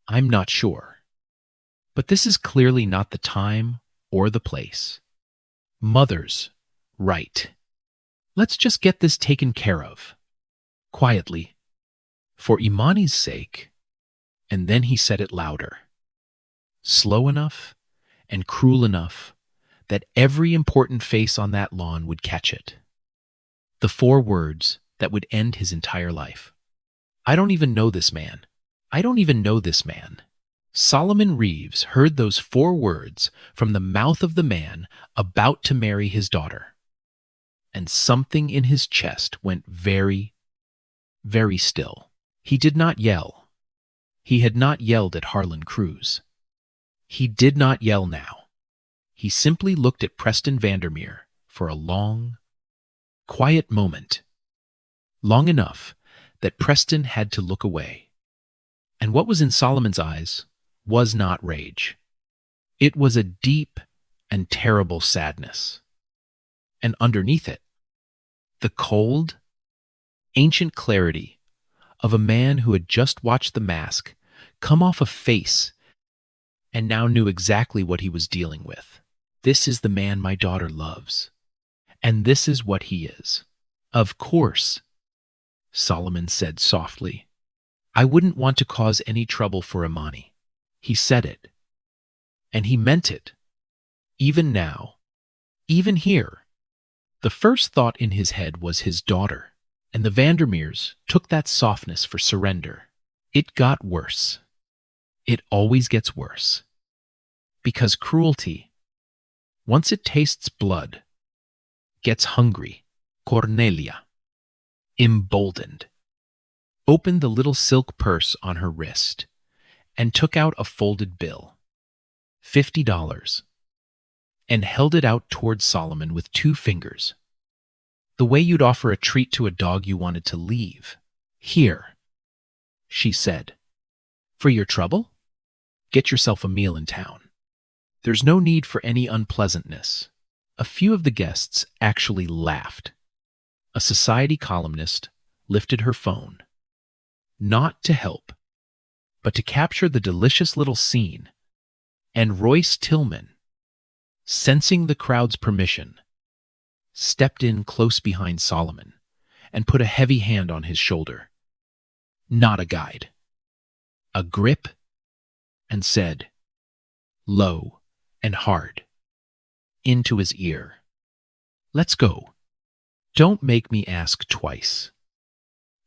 I'm not sure. But this is clearly not the time or the place. Mother's right. Let's just get this taken care of. Quietly. For Imani's sake. And then he said it louder. Slow enough and cruel enough that every important face on that lawn would catch it. The 4 words that would end his entire life. I don't even know this man. I don't even know this man. Solomon Reeves heard those 4 words from the mouth of the man about to marry his daughter. And something in his chest went very, very still. He did not yell. He had not yelled at Harlan Cruz. He did not yell now. He simply looked at Preston Vandermeer for a long, quiet moment. Long enough that Preston had to look away. And what was in Solomon's eyes was not rage. It was a deep and terrible sadness. And underneath it, the cold, ancient clarity of a man who had just watched the mask come off a face and now knew exactly what he was dealing with. This is the man my daughter loves. And this is what he is. Of course, Solomon said softly. I wouldn't want to cause any trouble for Imani. He said it. And he meant it. Even now. Even here. The first thought in his head was his daughter, and the Vandermeers took that softness for surrender. It got worse. It always gets worse. Because cruelty, once it tastes blood, gets hungry. Cornelia, emboldened, opened the little silk purse on her wrist and took out a folded bill, $50, and held it out towards Solomon with 2 fingers, the way you'd offer a treat to a dog you wanted to leave. Here, she said, for your trouble, get yourself a meal in town. There's no need for any unpleasantness. A few of the guests actually laughed. A society columnist lifted her phone, not to help, but to capture the delicious little scene, and Royce Tillman, sensing the crowd's permission, stepped in close behind Solomon and put a heavy hand on his shoulder. Not a guide. A grip, and said, low and hard, into his ear, let's go. Don't make me ask twice.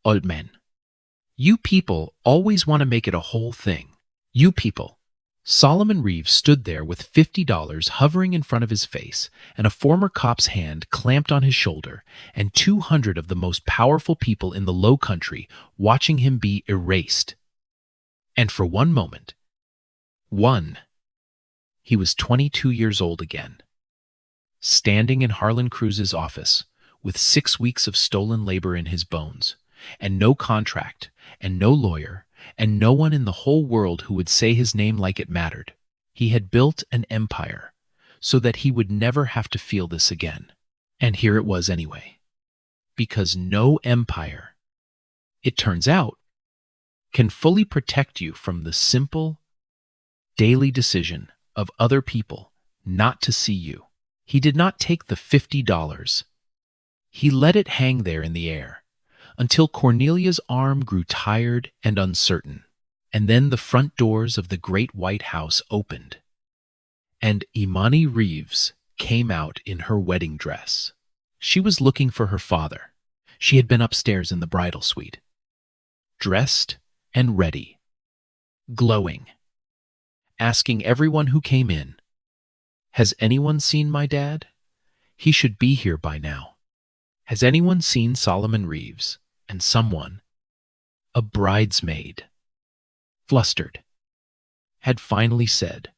Old man, you people always want to make it a whole thing. You people. Solomon Reeves stood there with $50 hovering in front of his face and a former cop's hand clamped on his shoulder and 200 of the most powerful people in the Low Country watching him be erased. And for one moment, he was 22 years old again, standing in Harlan Cruz's office with 6 weeks of stolen labor in his bones, and no contract, and no lawyer, and no one in the whole world who would say his name like it mattered. He had built an empire so that he would never have to feel this again. And here it was anyway. Because no empire, it turns out, can fully protect you from the simple, daily decision of other people not to see you. He did not take the $50. He let it hang there in the air until Cornelia's arm grew tired and uncertain, and then the front doors of the great White House opened, and Imani Reeves came out in her wedding dress. She was looking for her father. She had been upstairs in the bridal suite, dressed and ready, glowing, asking everyone who came in, has anyone seen my dad? He should be here by now. Has anyone seen Solomon Reeves? And someone, a bridesmaid, flustered, had finally said,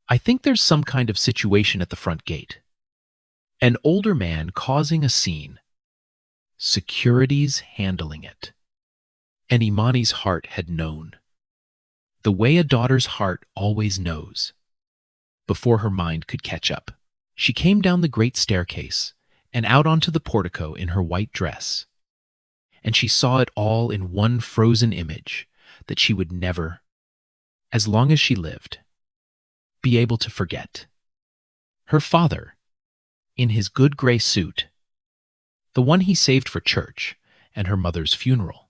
I think there's some kind of situation at the front gate. An older man causing a scene, security's handling it. And Imani's heart had known, the way a daughter's heart always knows. Before her mind could catch up, she came down the great staircase and out onto the portico in her white dress. And she saw it all in one frozen image that she would never, as long as she lived, be able to forget. Her father, in his good gray suit, the one he saved for church and her mother's funeral,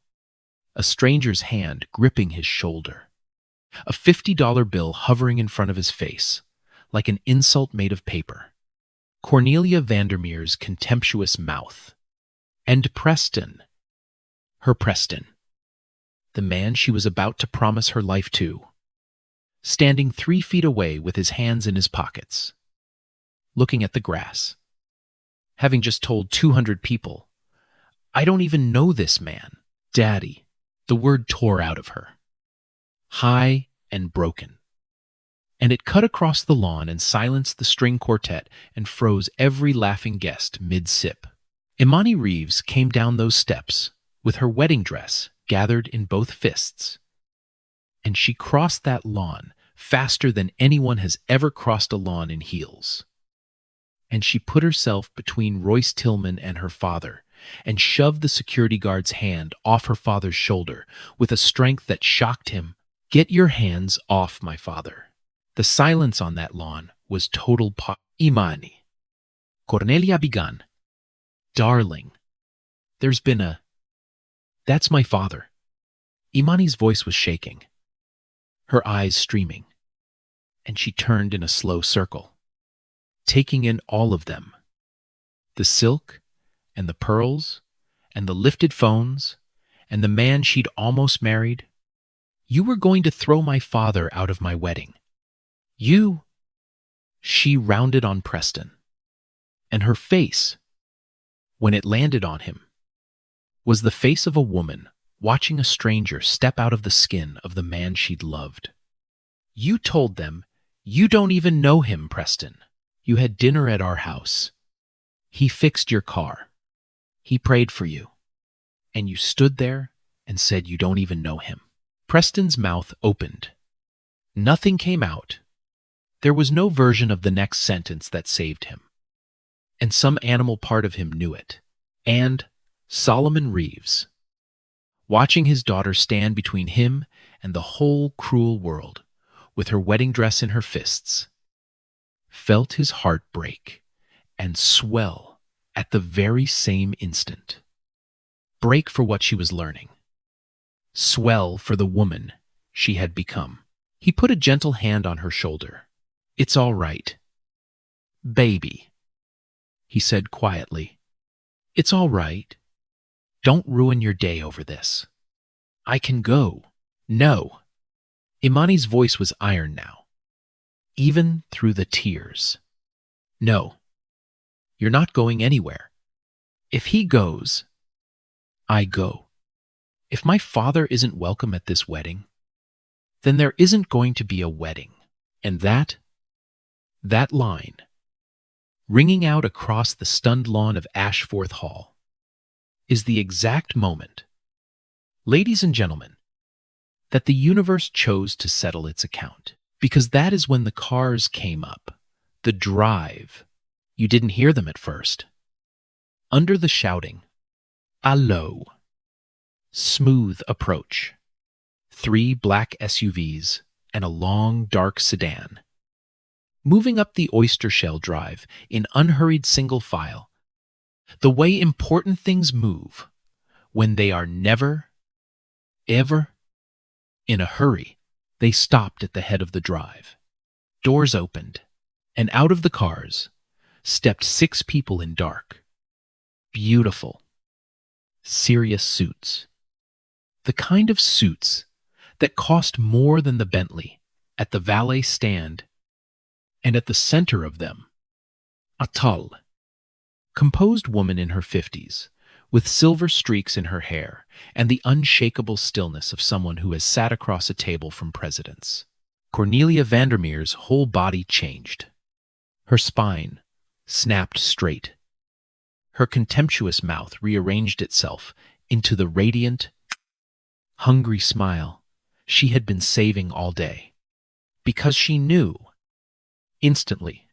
a stranger's hand gripping his shoulder, a $50 bill hovering in front of his face, like an insult made of paper, Cornelia Vandermeer's contemptuous mouth, and Preston, her Preston, the man she was about to promise her life to, standing 3 feet away with his hands in his pockets, looking at the grass, having just told 200 people, I don't even know this man, Daddy. The word tore out of her, high and broken, and it cut across the lawn and silenced the string quartet and froze every laughing guest mid-sip. Imani Reeves came down those steps with her wedding dress gathered in both fists, and she crossed that lawn faster than anyone has ever crossed a lawn in heels. And she put herself between Royce Tillman and her father and shoved the security guard's hand off her father's shoulder with a strength that shocked him. Get your hands off my father. The silence on that lawn was total Imani, Cornelia began. Darling, there's been a... That's my father. Imani's voice was shaking, her eyes streaming, and she turned in a slow circle, taking in all of them. The silk, and the pearls, and the lifted phones, and the man she'd almost married. You were going to throw my father out of my wedding. You... She rounded on Preston, and her face, when it landed on him, was the face of a woman watching a stranger step out of the skin of the man she'd loved. You told them you don't even know him, Preston. You had dinner at our house. He fixed your car. He prayed for you. And you stood there and said you don't even know him. Preston's mouth opened. Nothing came out. There was no version of the next sentence that saved him. And some animal part of him knew it. And Solomon Reeves, watching his daughter stand between him and the whole cruel world, with her wedding dress in her fists, felt his heart break and swell at the very same instant. Break for what she was learning. Swell for the woman she had become. He put a gentle hand on her shoulder. It's all right. Baby, he said quietly. It's all right. Don't ruin your day over this. I can go. No. Imani's voice was iron now, even through the tears. No. You're not going anywhere. If he goes, I go. If my father isn't welcome at this wedding, then there isn't going to be a wedding. And that line, ringing out across the stunned lawn of Ashforth Hall, is the exact moment, ladies and gentlemen, that the universe chose to settle its account. Because that is when the cars came up, the drive. You didn't hear them at first. Under the shouting, a low, smooth approach. 3 black SUVs and a long, dark sedan. Moving up the oyster shell drive in unhurried single file, the way important things move when they are never, ever in a hurry. They stopped at the head of the drive. Doors opened, and out of the cars stepped 6 people in dark, beautiful, serious suits. The kind of suits that cost more than the Bentley at the valet stand, and at the center of them, a tall, composed woman in her 50s, with silver streaks in her hair and the unshakable stillness of someone who has sat across a table from presidents. Cornelia Vandermeer's whole body changed. Her spine snapped straight. Her contemptuous mouth rearranged itself into the radiant, hungry smile she had been saving all day. Because she knew, instantly,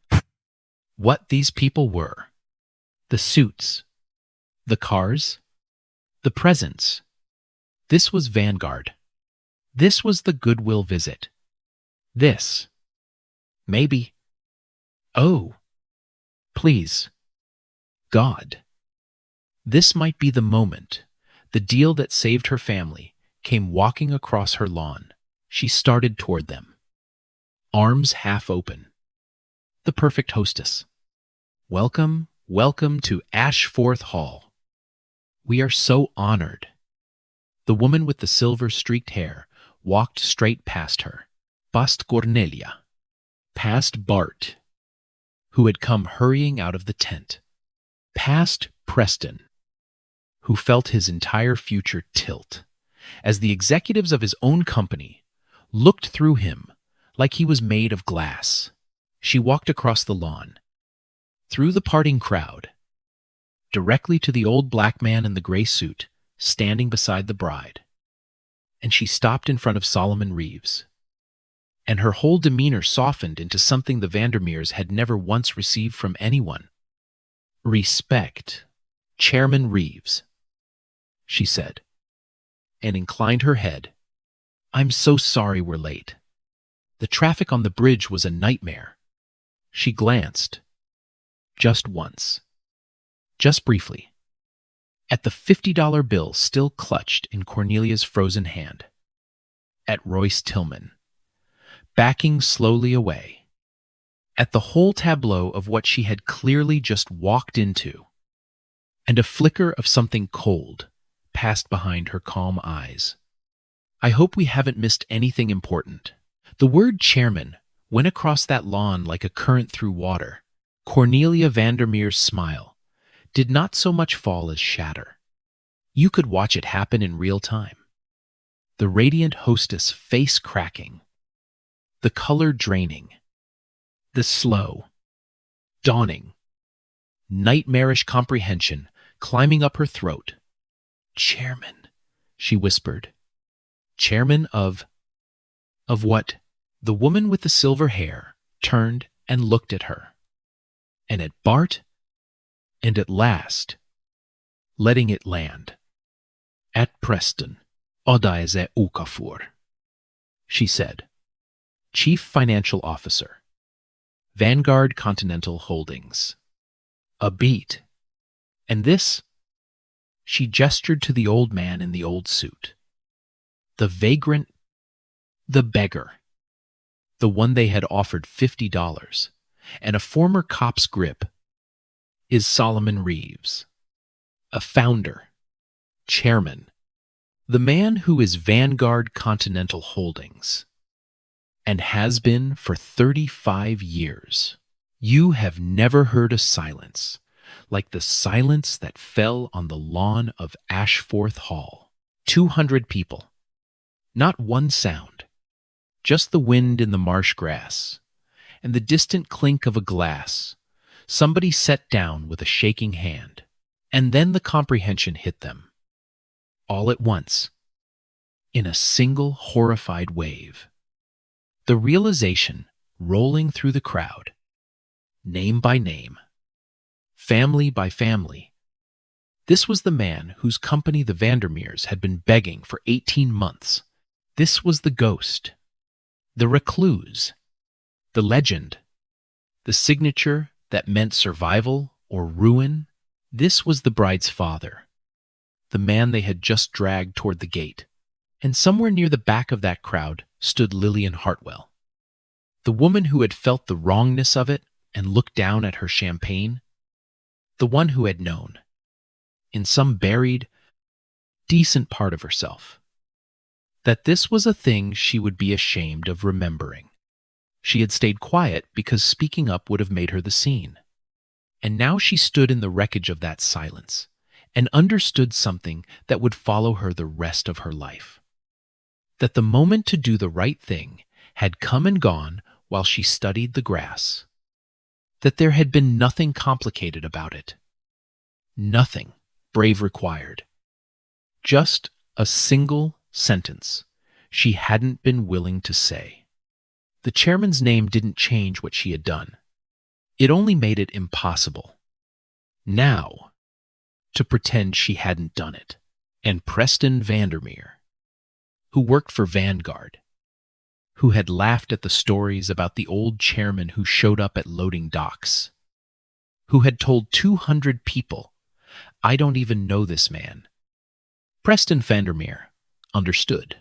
what these people were. The suits, the cars, the presents. This was Vanguard. This was the goodwill visit. This. Maybe. Oh. Please. God. This might be the moment. The deal that saved her family came walking across her lawn. She started toward them, arms half open. The perfect hostess. Welcome, welcome to Ashforth Hall. We are so honored. The woman with the silver-streaked hair walked straight past her, past Cornelia, past Bart, who had come hurrying out of the tent, past Preston, who felt his entire future tilt, as the executives of his own company looked through him like he was made of glass. She walked across the lawn, through the parting crowd, directly to the old black man in the gray suit standing beside the bride. And she stopped in front of Solomon Reeves. And her whole demeanor softened into something the Vandermeers had never once received from anyone. Respect, Chairman Reeves, she said, and inclined her head. I'm so sorry we're late. The traffic on the bridge was a nightmare. She glanced. just once, just briefly, at the $50 bill still clutched in Cornelia's frozen hand, at Royce Tillman, backing slowly away, at the whole tableau of what she had clearly just walked into, and a flicker of something cold passed behind her calm eyes. I hope we haven't missed anything important. The word chairman went across that lawn like a current through water. Cornelia Vandermeer's smile did not so much fall as shatter. You could watch it happen in real time. The radiant hostess face cracking, the color draining, the slow, dawning, nightmarish comprehension climbing up her throat. Chairman, she whispered. Chairman of what? The woman with the silver hair turned and looked at her, and at Bart, and at last, letting it land. At Preston, Odaise Okafor, she said. Chief Financial Officer, Vanguard Continental Holdings. A beat. And this? She gestured to the old man in the old suit. The vagrant, the beggar, the one they had offered $50, and a former cop's grip, is Solomon Reeves, a founder, chairman, the man who is Vanguard Continental Holdings, and has been for 35 years. You have never heard a silence like the silence that fell on the lawn of Ashforth Hall. 200 people. Not one sound, just the wind in the marsh grass, and the distant clink of a glass. Somebody sat down with a shaking hand, and then the comprehension hit them. All at once, in a single horrified wave. The realization rolling through the crowd, name by name, family by family. This was the man whose company the Vandermeers had been begging for 18 months. This was the ghost, the recluse, the legend, the signature that meant survival or ruin. This was the bride's father, the man they had just dragged toward the gate. And somewhere near the back of that crowd stood Lillian Hartwell, the woman who had felt the wrongness of it and looked down at her champagne, the one who had known, in some buried, decent part of herself, that this was a thing she would be ashamed of remembering. She had stayed quiet because speaking up would have made her the scene. And now she stood in the wreckage of that silence and understood something that would follow her the rest of her life. That the moment to do the right thing had come and gone while she studied the grass. That there had been nothing complicated about it. Nothing brave required. Just a single sentence she hadn't been willing to say. The chairman's name didn't change what she had done. It only made it impossible. Now, to pretend she hadn't done it. And Preston Vandermeer, who worked for Vanguard, who had laughed at the stories about the old chairman who showed up at loading docks, who had told 200 people, I don't even know this man. Preston Vandermeer understood,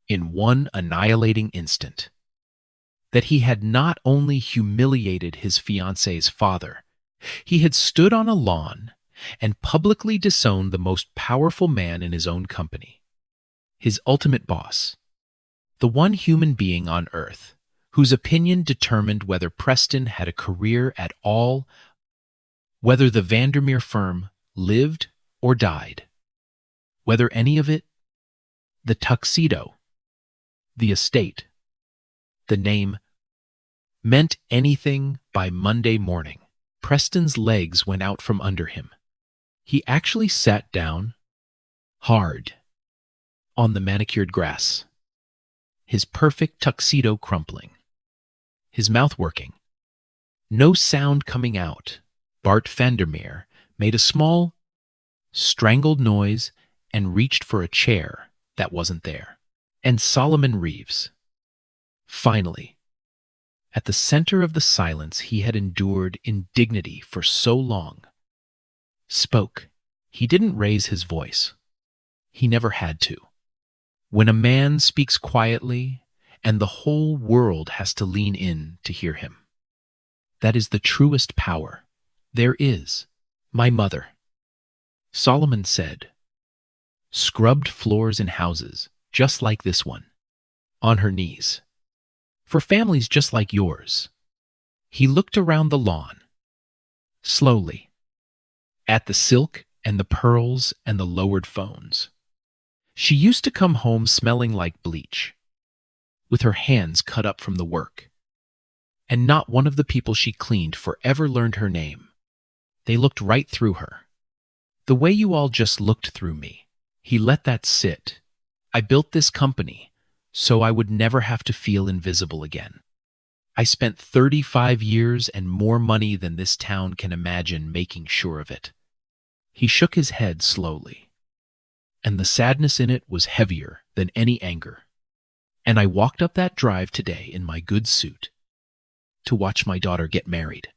in one annihilating instant, that he had not only humiliated his fiancée's father, he had stood on a lawn and publicly disowned the most powerful man in his own company, his ultimate boss, the one human being on earth whose opinion determined whether Preston had a career at all, whether the Vandermeer firm lived or died, whether any of it, the tuxedo, the estate, the name, meant anything by Monday morning. Preston's legs went out from under him. He actually sat down, hard, on the manicured grass, his perfect tuxedo crumpling, his mouth working, no sound coming out. Bart Vandermeer made a small, strangled noise and reached for a chair that wasn't there. And Solomon Reeves, finally, At the center of the silence he had endured in dignity for so long, spoke. He didn't raise his voice. He never had to. When a man speaks quietly and the whole world has to lean in to hear him, that is the truest power there is. My mother, Solomon said, scrubbed floors in houses just like this one, on her knees, for families just like yours. He looked around the lawn, slowly, at the silk and the pearls and the lowered phones. She used to come home smelling like bleach, with her hands cut up from the work. And not one of the people she cleaned forever learned her name. They looked right through her. The way you all just looked through me. He let that sit. I built this company so I would never have to feel invisible again. I spent 35 years and more money than this town can imagine making sure of it. He shook his head slowly, and the sadness in it was heavier than any anger. And I walked up that drive today in my good suit to watch my daughter get married.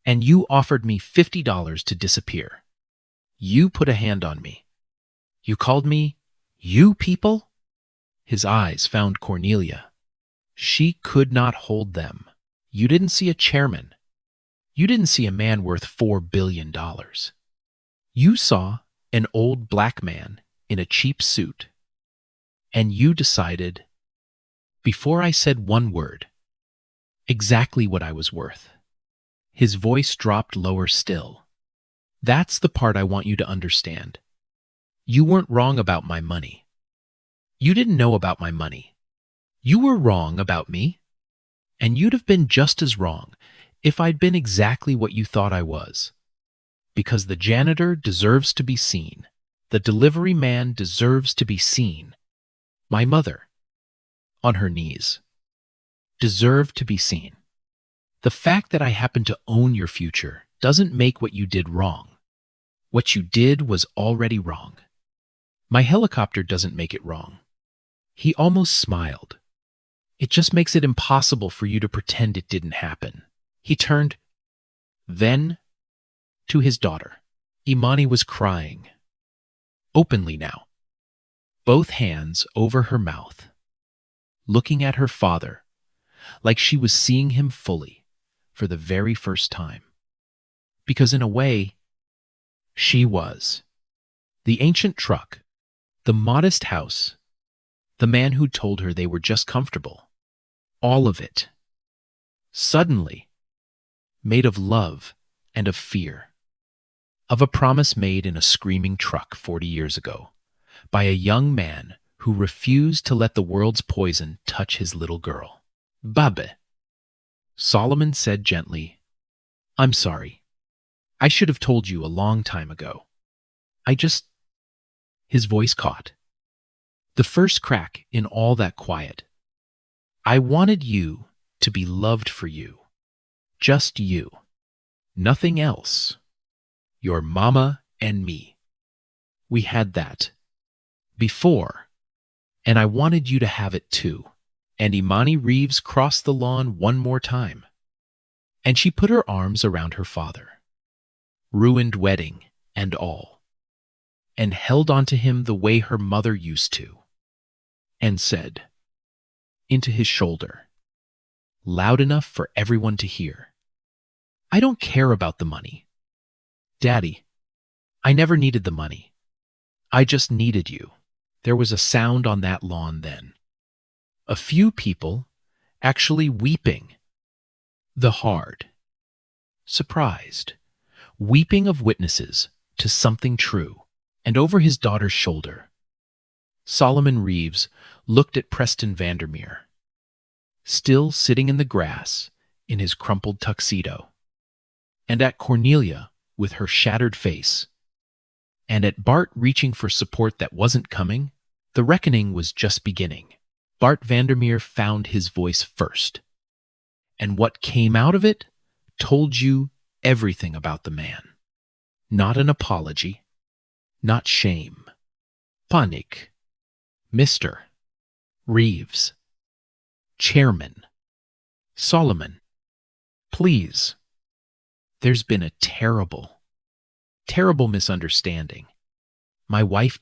And you offered me $50 to disappear. You put a hand on me. You called me, you people? His eyes found Cornelia. She could not hold them. You didn't see a chairman. You didn't see a man worth $4 billion. You saw an old black man in a cheap suit. And you decided, before I said one word, exactly what I was worth. His voice dropped lower still. That's the part I want you to understand. You weren't wrong about my money. You didn't know about my money. You were wrong about me. And you'd have been just as wrong if I'd been exactly what you thought I was. Because the janitor deserves to be seen. The delivery man deserves to be seen. My mother, on her knees, deserved to be seen. The fact that I happen to own your future doesn't make what you did wrong. What you did was already wrong. My helicopter doesn't make it wrong. He almost smiled. It just makes it impossible for you to pretend it didn't happen. He turned, then, to his daughter. Imani was crying, openly now, both hands over her mouth, looking at her father like she was seeing him fully for the very first time. Because in a way, she was. The ancient truck, the modest house, the man who told her they were just comfortable, all of it, suddenly, made of love and of fear, of a promise made in a screaming truck 40 years ago by a young man who refused to let the world's poison touch his little girl. Babe, Solomon said gently, I'm sorry. I should have told you a long time ago. His voice caught. The first crack in all that quiet. I wanted you to be loved for you. Just you. Nothing else. Your mama and me. We had that before, and I wanted you to have it too. And Imani Reeves crossed the lawn one more time, and she put her arms around her father, ruined wedding and all, and held onto him the way her mother used to, and said, into his shoulder, loud enough for everyone to hear, I don't care about the money. Daddy, I never needed the money. I just needed you. There was a sound on that lawn then. A few people actually weeping. The hard, surprised, weeping of witnesses to something true. And over his daughter's shoulder, Solomon Reeves looked at Preston Vandermeer, still sitting in the grass in his crumpled tuxedo, and at Cornelia with her shattered face, and at Bart reaching for support that wasn't coming. The reckoning was just beginning. Bart Vandermeer found his voice first, and what came out of it told you everything about the man. Not an apology, not shame. Panic. Mr. Reeves. Chairman. Solomon, please. There's been a terrible, terrible misunderstanding. My wife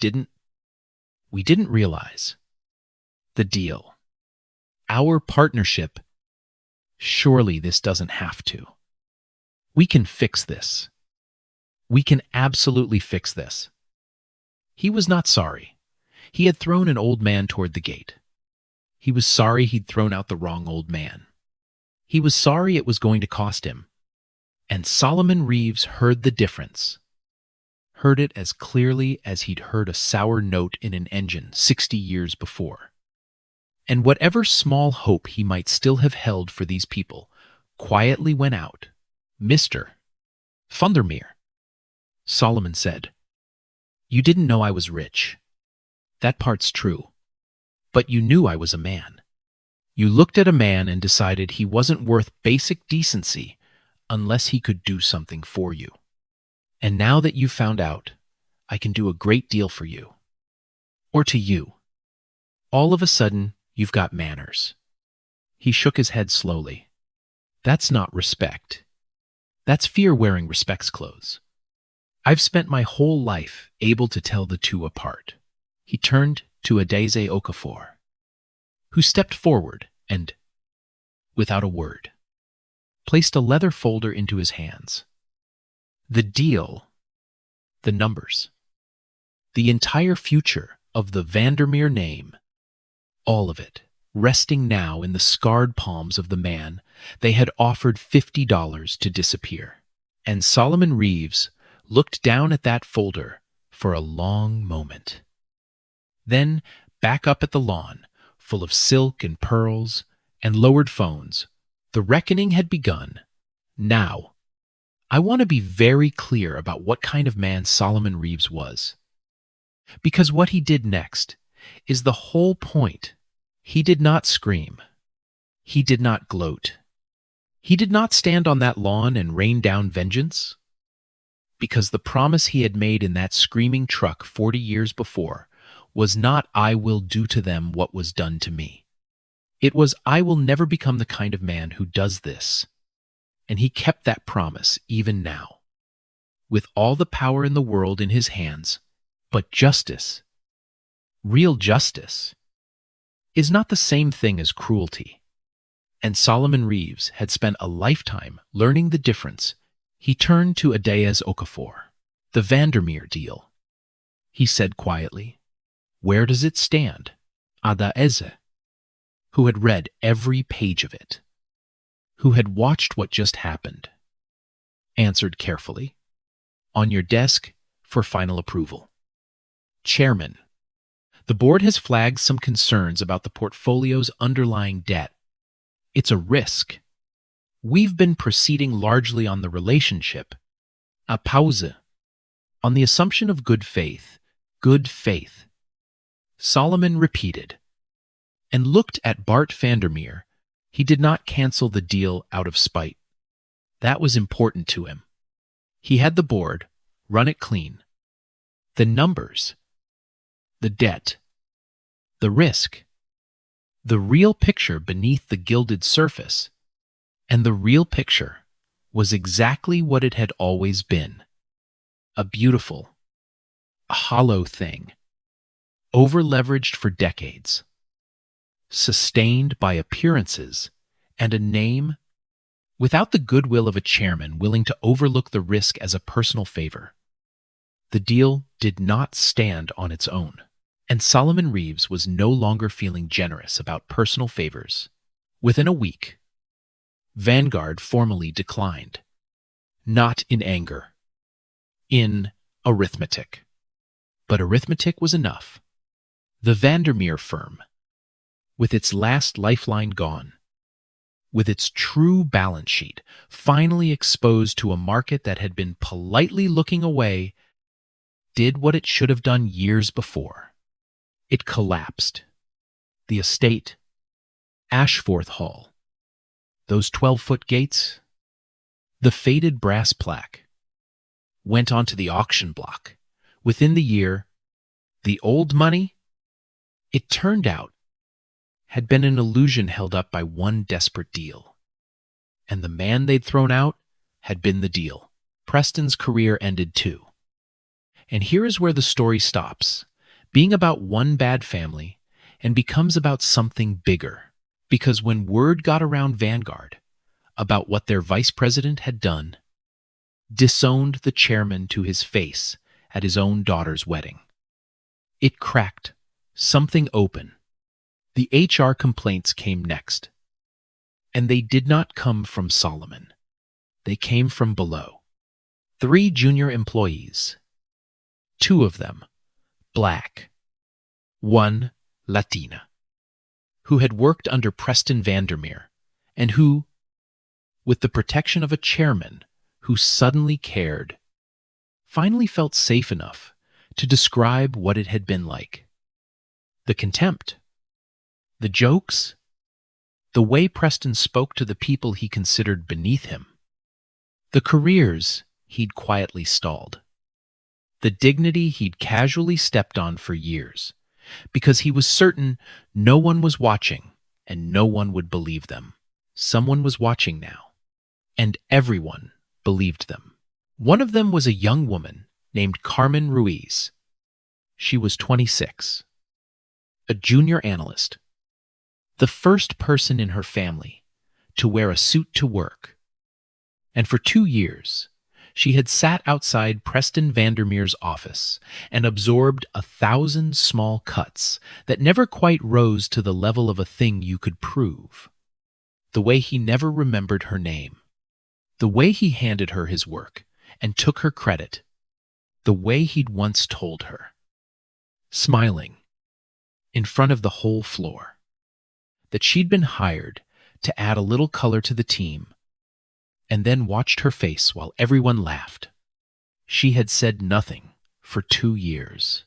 we didn't realize. The deal. Our partnership. Surely this doesn't have to. We can fix this. We can absolutely fix this. He was not sorry. He had thrown an old man toward the gate. He was sorry he'd thrown out the wrong old man. He was sorry it was going to cost him. And Solomon Reeves heard the difference. Heard it as clearly as he'd heard a sour note in an engine 60 years before. And whatever small hope he might still have held for these people quietly went out. Mr. Vandermeer, Solomon said, you didn't know I was rich. That part's true. But you knew I was a man. You looked at a man and decided he wasn't worth basic decency unless he could do something for you. And now that you've found out, I can do a great deal for you. Or to you. All of a sudden, you've got manners. He shook his head slowly. That's not respect. That's fear wearing respect's clothes. I've spent my whole life able to tell the two apart. He turned to Adeze Okafor, who stepped forward and, without a word, placed a leather folder into his hands. The deal, the numbers, the entire future of the Vandermeer name, all of it, resting now in the scarred palms of the man they had offered $50 to disappear. And Solomon Reeves looked down at that folder for a long moment. Then, back up at the lawn, full of silk and pearls and lowered phones, the reckoning had begun. Now, I want to be very clear about what kind of man Solomon Reeves was. Because what he did next is the whole point. He did not scream. He did not gloat. He did not stand on that lawn and rain down vengeance. Because the promise he had made in that screaming truck 40 years before was not, I will do to them what was done to me. It was, I will never become the kind of man who does this. And he kept that promise even now. With all the power in the world in his hands, but justice, real justice, is not the same thing as cruelty. And Solomon Reeves had spent a lifetime learning the difference. He turned to Adeze Okafor. The Vandermeer deal, he said quietly. Where does it stand? Adeze, who had read every page of it, who had watched what just happened, answered carefully. On your desk for final approval. Chairman, the board has flagged some concerns about the portfolio's underlying debt. It's a risk. We've been proceeding largely on the relationship, a pause, on the assumption of good faith. Good faith. Solomon repeated, and looked at Bart Vandermeer. He did not cancel the deal out of spite. That was important to him. He had the board run it clean. The numbers, the debt, the risk, the real picture beneath the gilded surface. And the real picture was exactly what it had always been. A beautiful, a hollow thing, over-leveraged for decades, sustained by appearances and a name, without the goodwill of a chairman willing to overlook the risk as a personal favor. The deal did not stand on its own, and Solomon Reeves was no longer feeling generous about personal favors. Within a week, Vanguard formally declined. Not in anger. In arithmetic. But arithmetic was enough. The Vandermeer firm, with its last lifeline gone, with its true balance sheet finally exposed to a market that had been politely looking away, did what it should have done years before. It collapsed. The estate, Ashforth Hall, those 12-foot gates, the faded brass plaque, went onto the auction block. Within the year, the old money, it turned out, had been an illusion held up by one desperate deal. And the man they'd thrown out had been the deal. Preston's career ended too. And here is where the story stops, being about one bad family, and becomes about something bigger. Because when word got around Vanguard about what their vice president had done, disowned the chairman to his face at his own daughter's wedding, it cracked something open. The HR complaints came next. And they did not come from Solomon. They came from below. 3 junior employees. 2 of them black, 1 Latina, who had worked under Preston Vandermeer, and who, with the protection of a chairman who suddenly cared, finally felt safe enough to describe what it had been like. The contempt, the jokes, the way Preston spoke to the people he considered beneath him, the careers he'd quietly stalled, the dignity he'd casually stepped on for years, because he was certain no one was watching and no one would believe them. Someone was watching now, and everyone believed them. One of them was a young woman named Carmen Ruiz. She was 26, a junior analyst, the first person in her family to wear a suit to work. And for 2 years, she had sat outside Preston Vandermeer's office and absorbed 1,000 small cuts that never quite rose to the level of a thing you could prove. The way he never remembered her name, the way he handed her his work and took her credit, the way he'd once told her, smiling in front of the whole floor, that she'd been hired to add a little color to the team, and then watched her face while everyone laughed. She had said nothing for 2 years,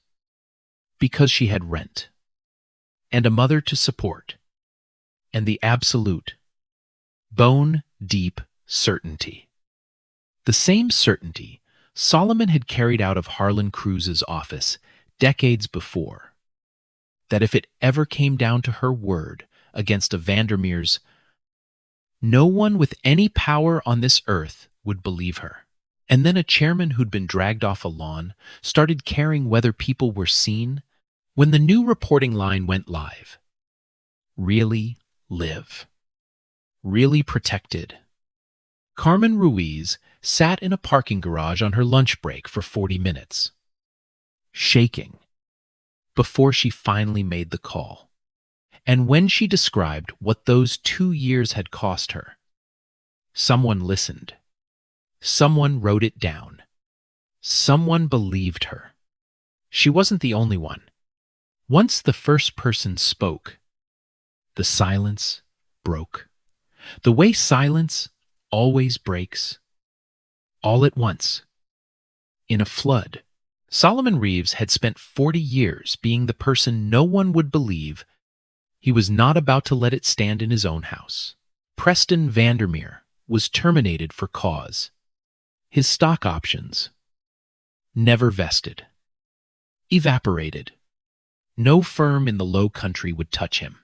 because she had rent, and a mother to support, and the absolute, bone-deep certainty. The same certainty Solomon had carried out of Harlan Cruz's office decades before, that if it ever came down to her word against a Vandermeer's, no one with any power on this earth would believe her. And then a chairman who'd been dragged off a lawn started caring whether people were seen when the new reporting line went live. Really live. Really protected. Carmen Ruiz sat in a parking garage on her lunch break for 40 minutes, shaking, before she finally made the call. And when she described what those 2 years had cost her, someone listened. Someone wrote it down. Someone believed her. She wasn't the only one. Once the first person spoke, the silence broke. The way silence always breaks, all at once, in a flood. Solomon Reeves had spent 40 years being the person no one would believe. He was not about to let it stand in his own house. Preston Vandermeer was terminated for cause. His stock options never vested, evaporated. No firm in the Low Country would touch him.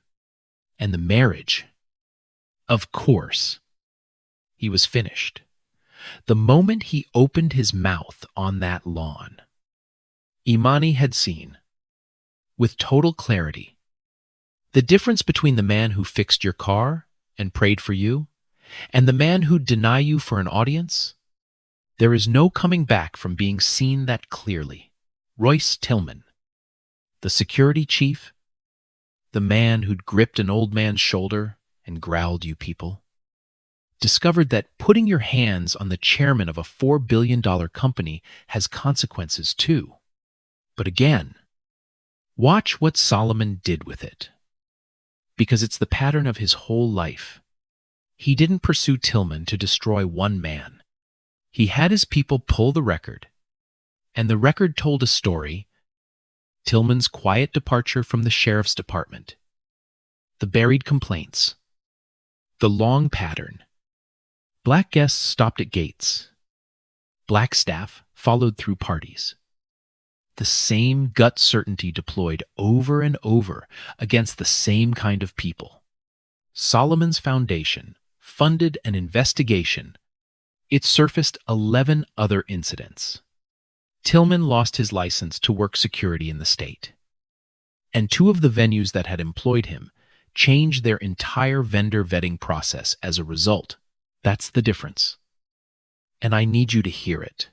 And the marriage, of course, he was finished. The moment he opened his mouth on that lawn, Imani had seen, with total clarity, the difference between the man who fixed your car and prayed for you and the man who'd deny you for an audience. There is no coming back from being seen that clearly. Royce Tillman, the security chief, the man who'd gripped an old man's shoulder and growled, "You people," discovered that putting your hands on the chairman of a $4 billion company has consequences too. But again, watch what Solomon did with it. Because it's the pattern of his whole life. He didn't pursue Tillman to destroy one man. He had his people pull the record, and the record told a story: Tillman's quiet departure from the sheriff's department, the buried complaints, the long pattern. Black guests stopped at gates. Black staff followed through parties. The same gut certainty deployed over and over against the same kind of people. Solomon's foundation funded an investigation. It surfaced 11 other incidents. Tillman lost his license to work security in the state. And 2 of the venues that had employed him changed their entire vendor vetting process as a result. That's the difference. And I need you to hear it.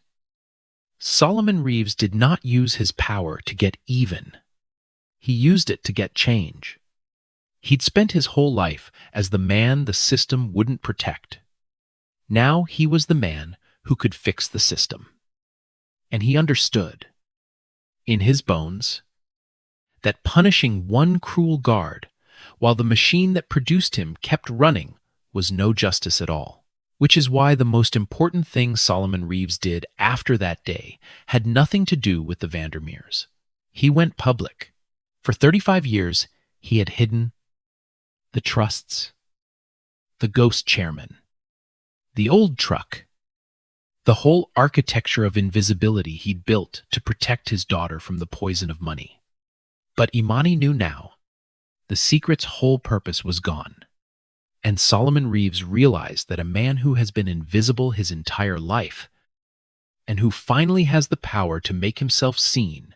Solomon Reeves did not use his power to get even. He used it to get change. He'd spent his whole life as the man the system wouldn't protect. Now he was the man who could fix the system. And he understood, in his bones, that punishing one cruel guard while the machine that produced him kept running was no justice at all. Which is why the most important thing Solomon Reeves did after that day had nothing to do with the Vandermeers. He went public. For 35 years, he had hidden the trusts, the ghost chairman, the old truck, the whole architecture of invisibility he'd built to protect his daughter from the poison of money. But Imani knew now, the secret's whole purpose was gone. And Solomon Reeves realized that a man who has been invisible his entire life, and who finally has the power to make himself seen,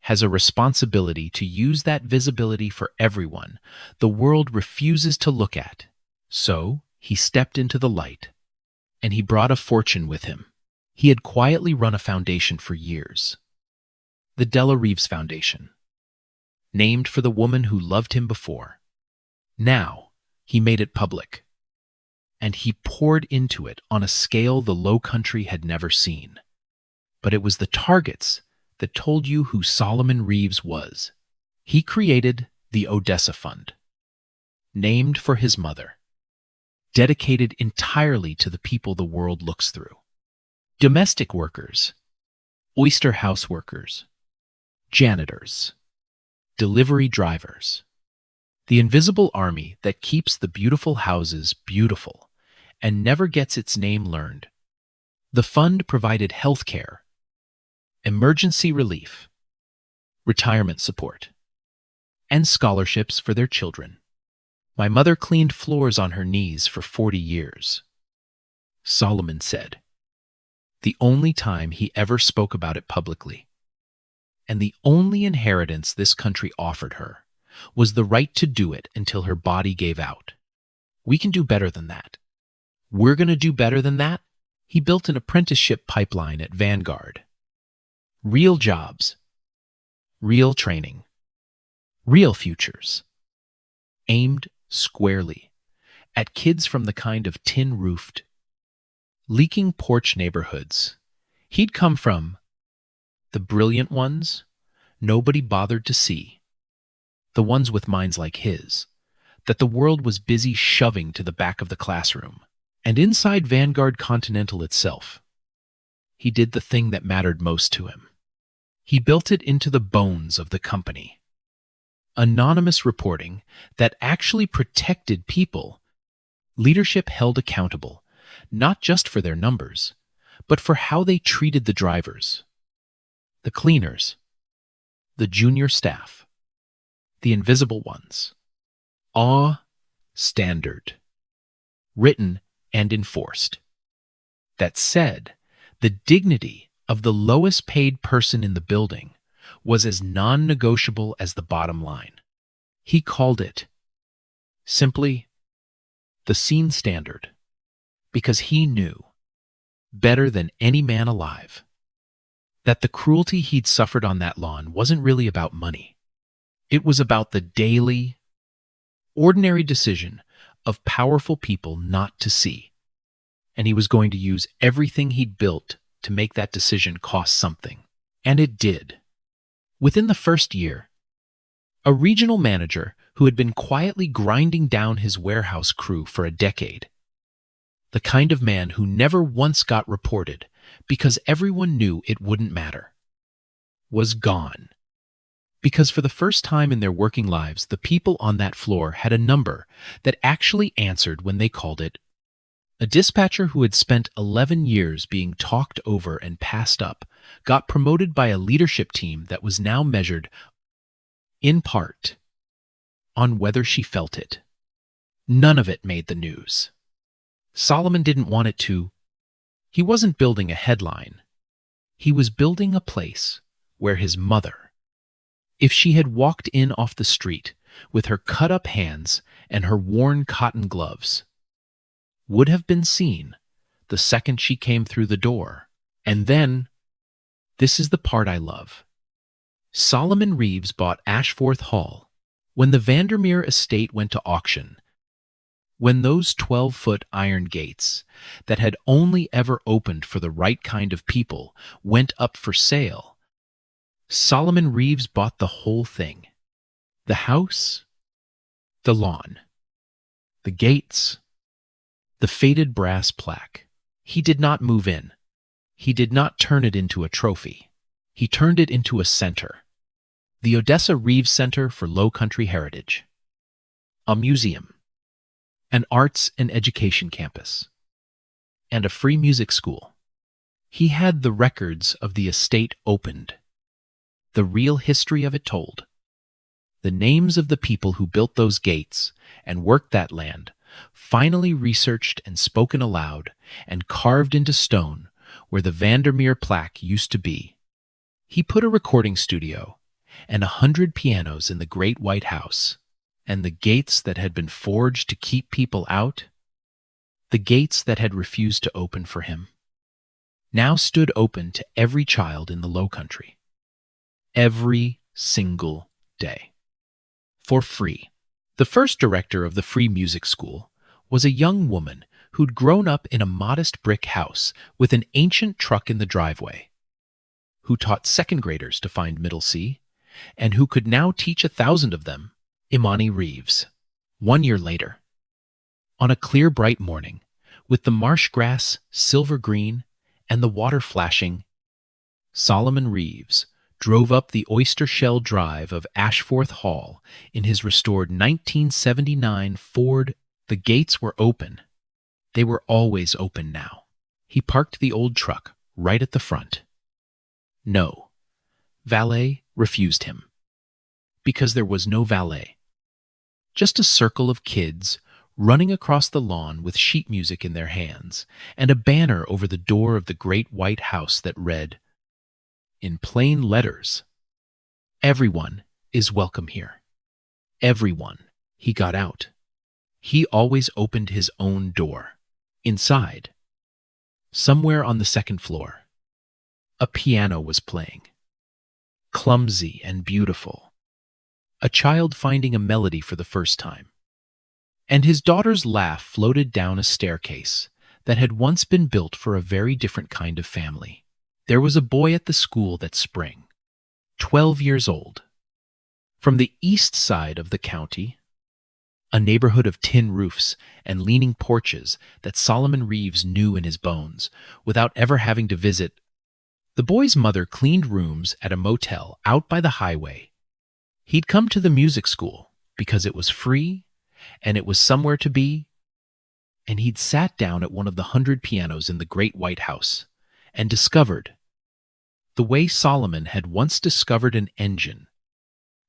has a responsibility to use that visibility for everyone the world refuses to look at. So he stepped into the light, and he brought a fortune with him. He had quietly run a foundation for years, the Della Reeves Foundation, named for the woman who loved him before. Now, he made it public, and he poured into it on a scale the Low Country had never seen. But it was the targets that told you who Solomon Reeves was. He created the Odessa Fund, named for his mother, dedicated entirely to the people the world looks through. Domestic workers, oyster house workers, janitors, delivery drivers. The invisible army that keeps the beautiful houses beautiful and never gets its name learned. The fund provided health care, emergency relief, retirement support, and scholarships for their children. My mother cleaned floors on her knees for 40 years, Solomon said, the only time he ever spoke about it publicly. And the only inheritance this country offered her was the right to do it until her body gave out. We can do better than that. We're going to do better than that. He built an apprenticeship pipeline at Vanguard. Real jobs, real training, real futures, aimed squarely at kids from the kind of tin-roofed, leaking porch neighborhoods he'd come from, the brilliant ones nobody bothered to see, the ones with minds like his, that the world was busy shoving to the back of the classroom. And inside Vanguard Continental itself, he did the thing that mattered most to him. He built it into the bones of the company. Anonymous reporting that actually protected people. Leadership held accountable, not just for their numbers, but for how they treated the drivers, the cleaners, the junior staff, the invisible ones. Standard, written and enforced. That said, the dignity of the lowest paid person in the building was as non-negotiable as the bottom line. He called it, simply, the scene standard, because he knew, better than any man alive, that the cruelty he'd suffered on that lawn wasn't really about money. It was about the daily, ordinary decision of powerful people not to see. And he was going to use everything he'd built to make that decision cost something. And it did. Within the first year, a regional manager who had been quietly grinding down his warehouse crew for a decade, the kind of man who never once got reported because everyone knew it wouldn't matter, was gone. Because for the first time in their working lives, the people on that floor had a number that actually answered when they called it. A dispatcher who had spent 11 years being talked over and passed up got promoted by a leadership team that was now measured, in part, on whether she felt it. None of it made the news. Solomon didn't want it to. He wasn't building a headline. He was building a place where his mother, if she had walked in off the street with her cut-up hands and her worn cotton gloves, would have been seen the second she came through the door. And then, this is the part I love. Solomon Reeves bought Ashforth Hall when the Vandermeer estate went to auction. When those 12-foot iron gates that had only ever opened for the right kind of people went up for sale, Solomon Reeves bought the whole thing. The house, the lawn, the gates, the faded brass plaque. He did not move in. He did not turn it into a trophy. He turned it into a center. The Odessa Reeves Center for Low Country Heritage. A museum. An arts and education campus. And a free music school. He had the records of the estate opened. The real history of it told. The names of the people who built those gates and worked that land, finally researched and spoken aloud and carved into stone where the Vandermeer plaque used to be. He put a recording studio and 100 pianos in the great White House, and the gates that had been forged to keep people out, the gates that had refused to open for him, now stood open to every child in the Low Country. Every single day. For free. The first director of the free music school was a young woman who'd grown up in a modest brick house with an ancient truck in the driveway, who taught second graders to find middle C, and who could now teach 1,000 of them, Imani Reeves. 1 year later, on a clear, bright morning, with the marsh grass silver green and the water flashing, Solomon Reeves drove up the oyster shell drive of Ashforth Hall in his restored 1979 Ford. The gates were open. They were always open now. He parked the old truck right at the front. No, valet refused him. Because there was no valet. Just a circle of kids running across the lawn with sheet music in their hands and a banner over the door of the great white house that read, in plain letters, "Everyone is welcome here." Everyone. He got out. He always opened his own door. Inside, somewhere on the second floor, a piano was playing. Clumsy and beautiful. A child finding a melody for the first time. And his daughter's laugh floated down a staircase that had once been built for a very different kind of family. There was a boy at the school that spring, 12 years old. From the east side of the county, a neighborhood of tin roofs and leaning porches that Solomon Reeves knew in his bones without ever having to visit. The boy's mother cleaned rooms at a motel out by the highway. He'd come to the music school because it was free and it was somewhere to be, and he'd sat down at one of the 100 pianos in the great White House and discovered, the way Solomon had once discovered an engine,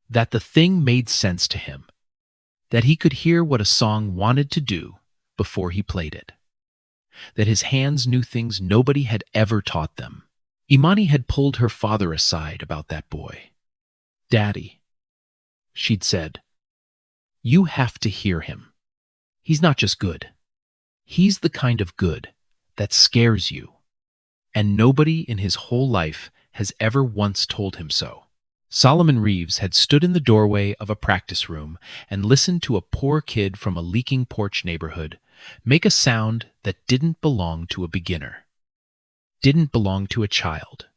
that the thing made sense to him, that he could hear what a song wanted to do before he played it, that his hands knew things nobody had ever taught them. Imani had pulled her father aside about that boy. "Daddy," she'd said, "you have to hear him. He's not just good. He's the kind of good that scares you. And nobody in his whole life has ever once told him so." Solomon Reeves had stood in the doorway of a practice room and listened to a poor kid from a leaking porch neighborhood make a sound that didn't belong to a beginner, didn't belong to a child,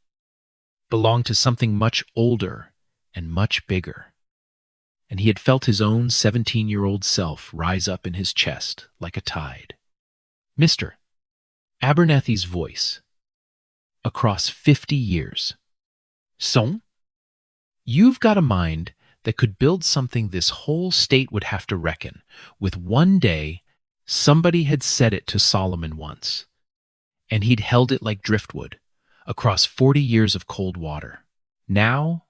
belonged to something much older and much bigger. And he had felt his own 17-year-old self rise up in his chest like a tide. Mr. Abernethy's voice, across 50 years. "Son, you've got a mind that could build something this whole state would have to reckon with one day." Somebody had said it to Solomon once, and he'd held it like driftwood across 40 years of cold water. Now,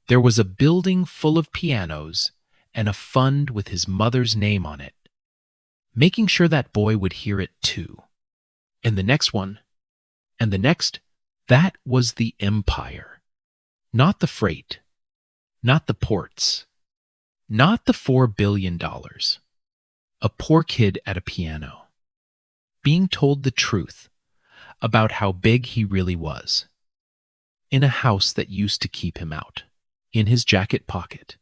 there was a building full of pianos and a fund with his mother's name on it. making sure that boy would hear it too. And the next one, and the next, that was the empire. Not the freight, not the ports, not the $4 billion. A poor kid at a piano, being told the truth about how big he really was, in a house that used to keep him out, in his jacket pocket,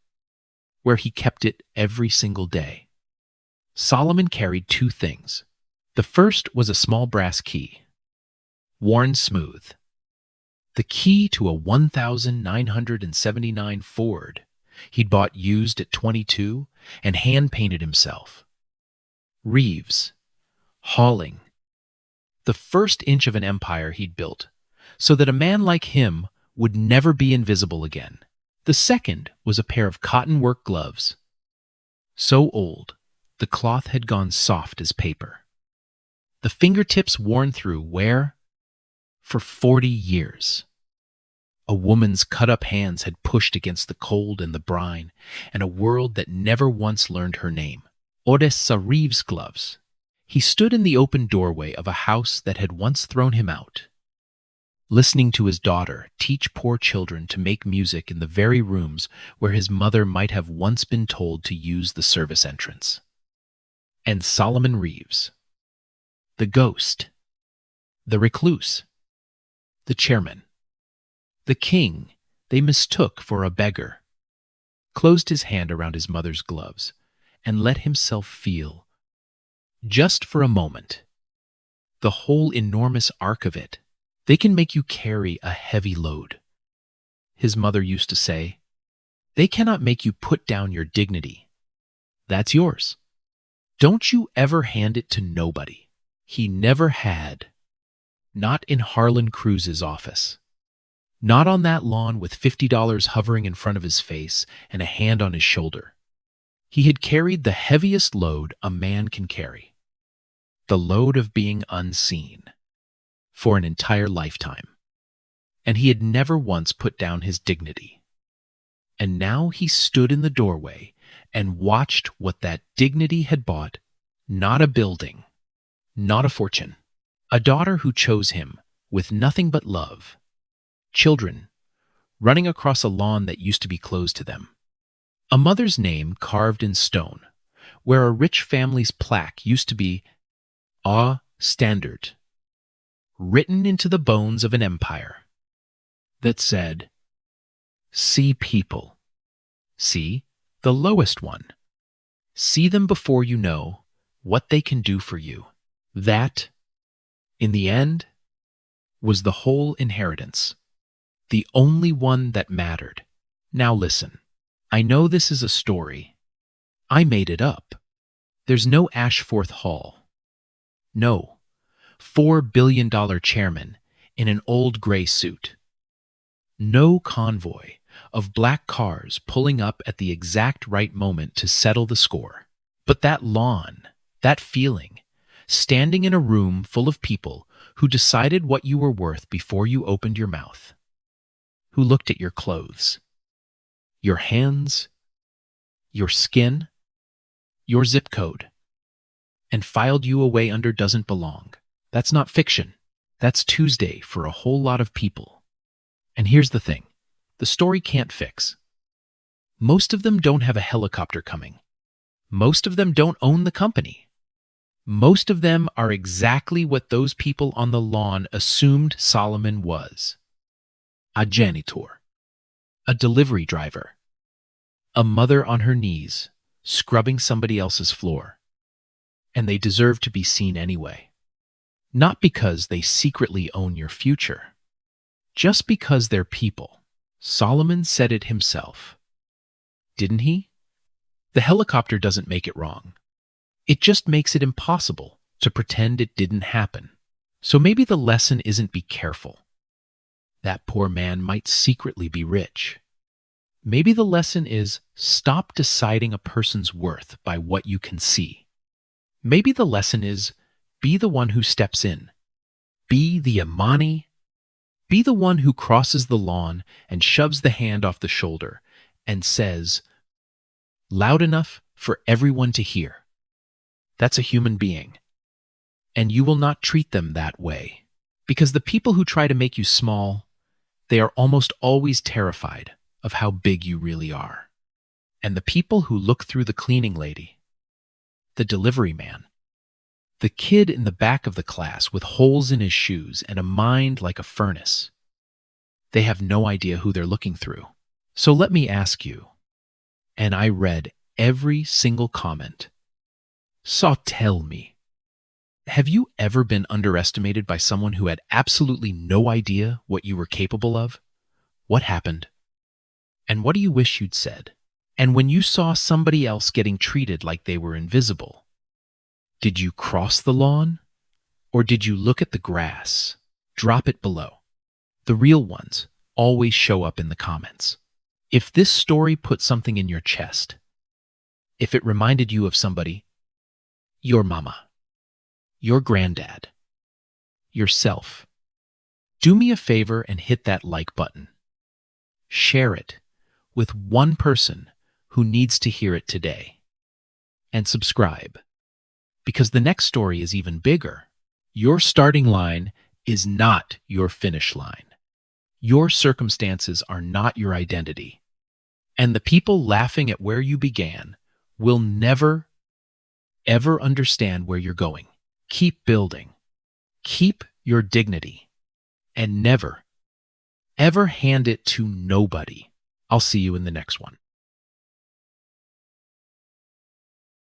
where he kept it every single day. Solomon carried two things. The first was a small brass key, worn smooth, the key to a 1979 Ford he'd bought used at 22 and hand-painted himself. Reeves, hauling, the first inch of an empire he'd built, so that a man like him would never be invisible again. The second was a pair of cotton work gloves, so old the cloth had gone soft as paper. The fingertips worn through wear for 40 years. A woman's cut-up hands had pushed against the cold and the brine, and a world that never once learned her name. Odessa Reeves' gloves. He stood in the open doorway of a house that had once thrown him out, listening to his daughter teach poor children to make music in the very rooms where his mother might have once been told to use the service entrance. And Solomon Reeves, the ghost, the recluse, the chairman, the king they mistook for a beggar, closed his hand around his mother's gloves and let himself feel, just for a moment, the whole enormous arc of it. They can make you carry a heavy load. His mother used to say, they cannot make you put down your dignity. That's yours. Don't you ever hand it to nobody. He never had. Not in Harlan Cruz's office. Not on that lawn with $50 hovering in front of his face and a hand on his shoulder. He had carried the heaviest load a man can carry. The load of being unseen. For an entire lifetime. And he had never once put down his dignity. And now he stood in the doorway and watched what that dignity had bought. Not a building, not a fortune. A daughter who chose him with nothing but love. Children running across a lawn that used to be closed to them. A mother's name carved in stone, where a rich family's plaque used to be a standard, written into the bones of an empire, that said, see people, see the lowest one, see them before you know what they can do for you. That, in the end, was the whole inheritance, the only one that mattered. Now listen, I know this is a story. I made it up. There's no Ashforth Hall. No. $4 billion chairman in an old gray suit. No convoy of black cars pulling up at the exact right moment to settle the score. But that lawn, that feeling, standing in a room full of people who decided what you were worth before you opened your mouth, who looked at your clothes, your hands, your skin, your zip code, and filed you away under doesn't belong. That's not fiction. That's Tuesday for a whole lot of people. And here's the thing. The story can't fix. Most of them don't have a helicopter coming. Most of them don't own the company. Most of them are exactly what those people on the lawn assumed Solomon was. A janitor. A delivery driver. A mother on her knees, scrubbing somebody else's floor. And they deserve to be seen anyway. Not because they secretly own your future. Just because they're people. Solomon said it himself. Didn't he? The helicopter doesn't make it wrong. It just makes it impossible to pretend it didn't happen. So maybe the lesson isn't be careful. That poor man might secretly be rich. Maybe the lesson is stop deciding a person's worth by what you can see. Maybe the lesson is be the one who steps in. Be the Imani. Be the one who crosses the lawn and shoves the hand off the shoulder and says, loud enough for everyone to hear, That's a human being. And you will not treat them that way. Because the people who try to make you small, they are almost always terrified of how big you really are. And the people who look through the cleaning lady, the delivery man, the kid in the back of the class with holes in his shoes and a mind like a furnace, they have no idea who they're looking through. So let me ask you, and I read every single comment. So tell me, have you ever been underestimated by someone who had absolutely no idea what you were capable of? What happened? And what do you wish you'd said? And when you saw somebody else getting treated like they were invisible, did you cross the lawn? Or did you look at the grass, drop it below? The real ones always show up in the comments. If this story put something in your chest, if it reminded you of somebody, your mama, your granddad, yourself, do me a favor and hit that like button. Share it with one person who needs to hear it today. And subscribe, because the next story is even bigger. Your starting line is not your finish line. Your circumstances are not your identity. And the people laughing at where you began will never, ever understand where you're going. Keep building. Keep your dignity. And never, ever hand it to nobody. I'll see you in the next one.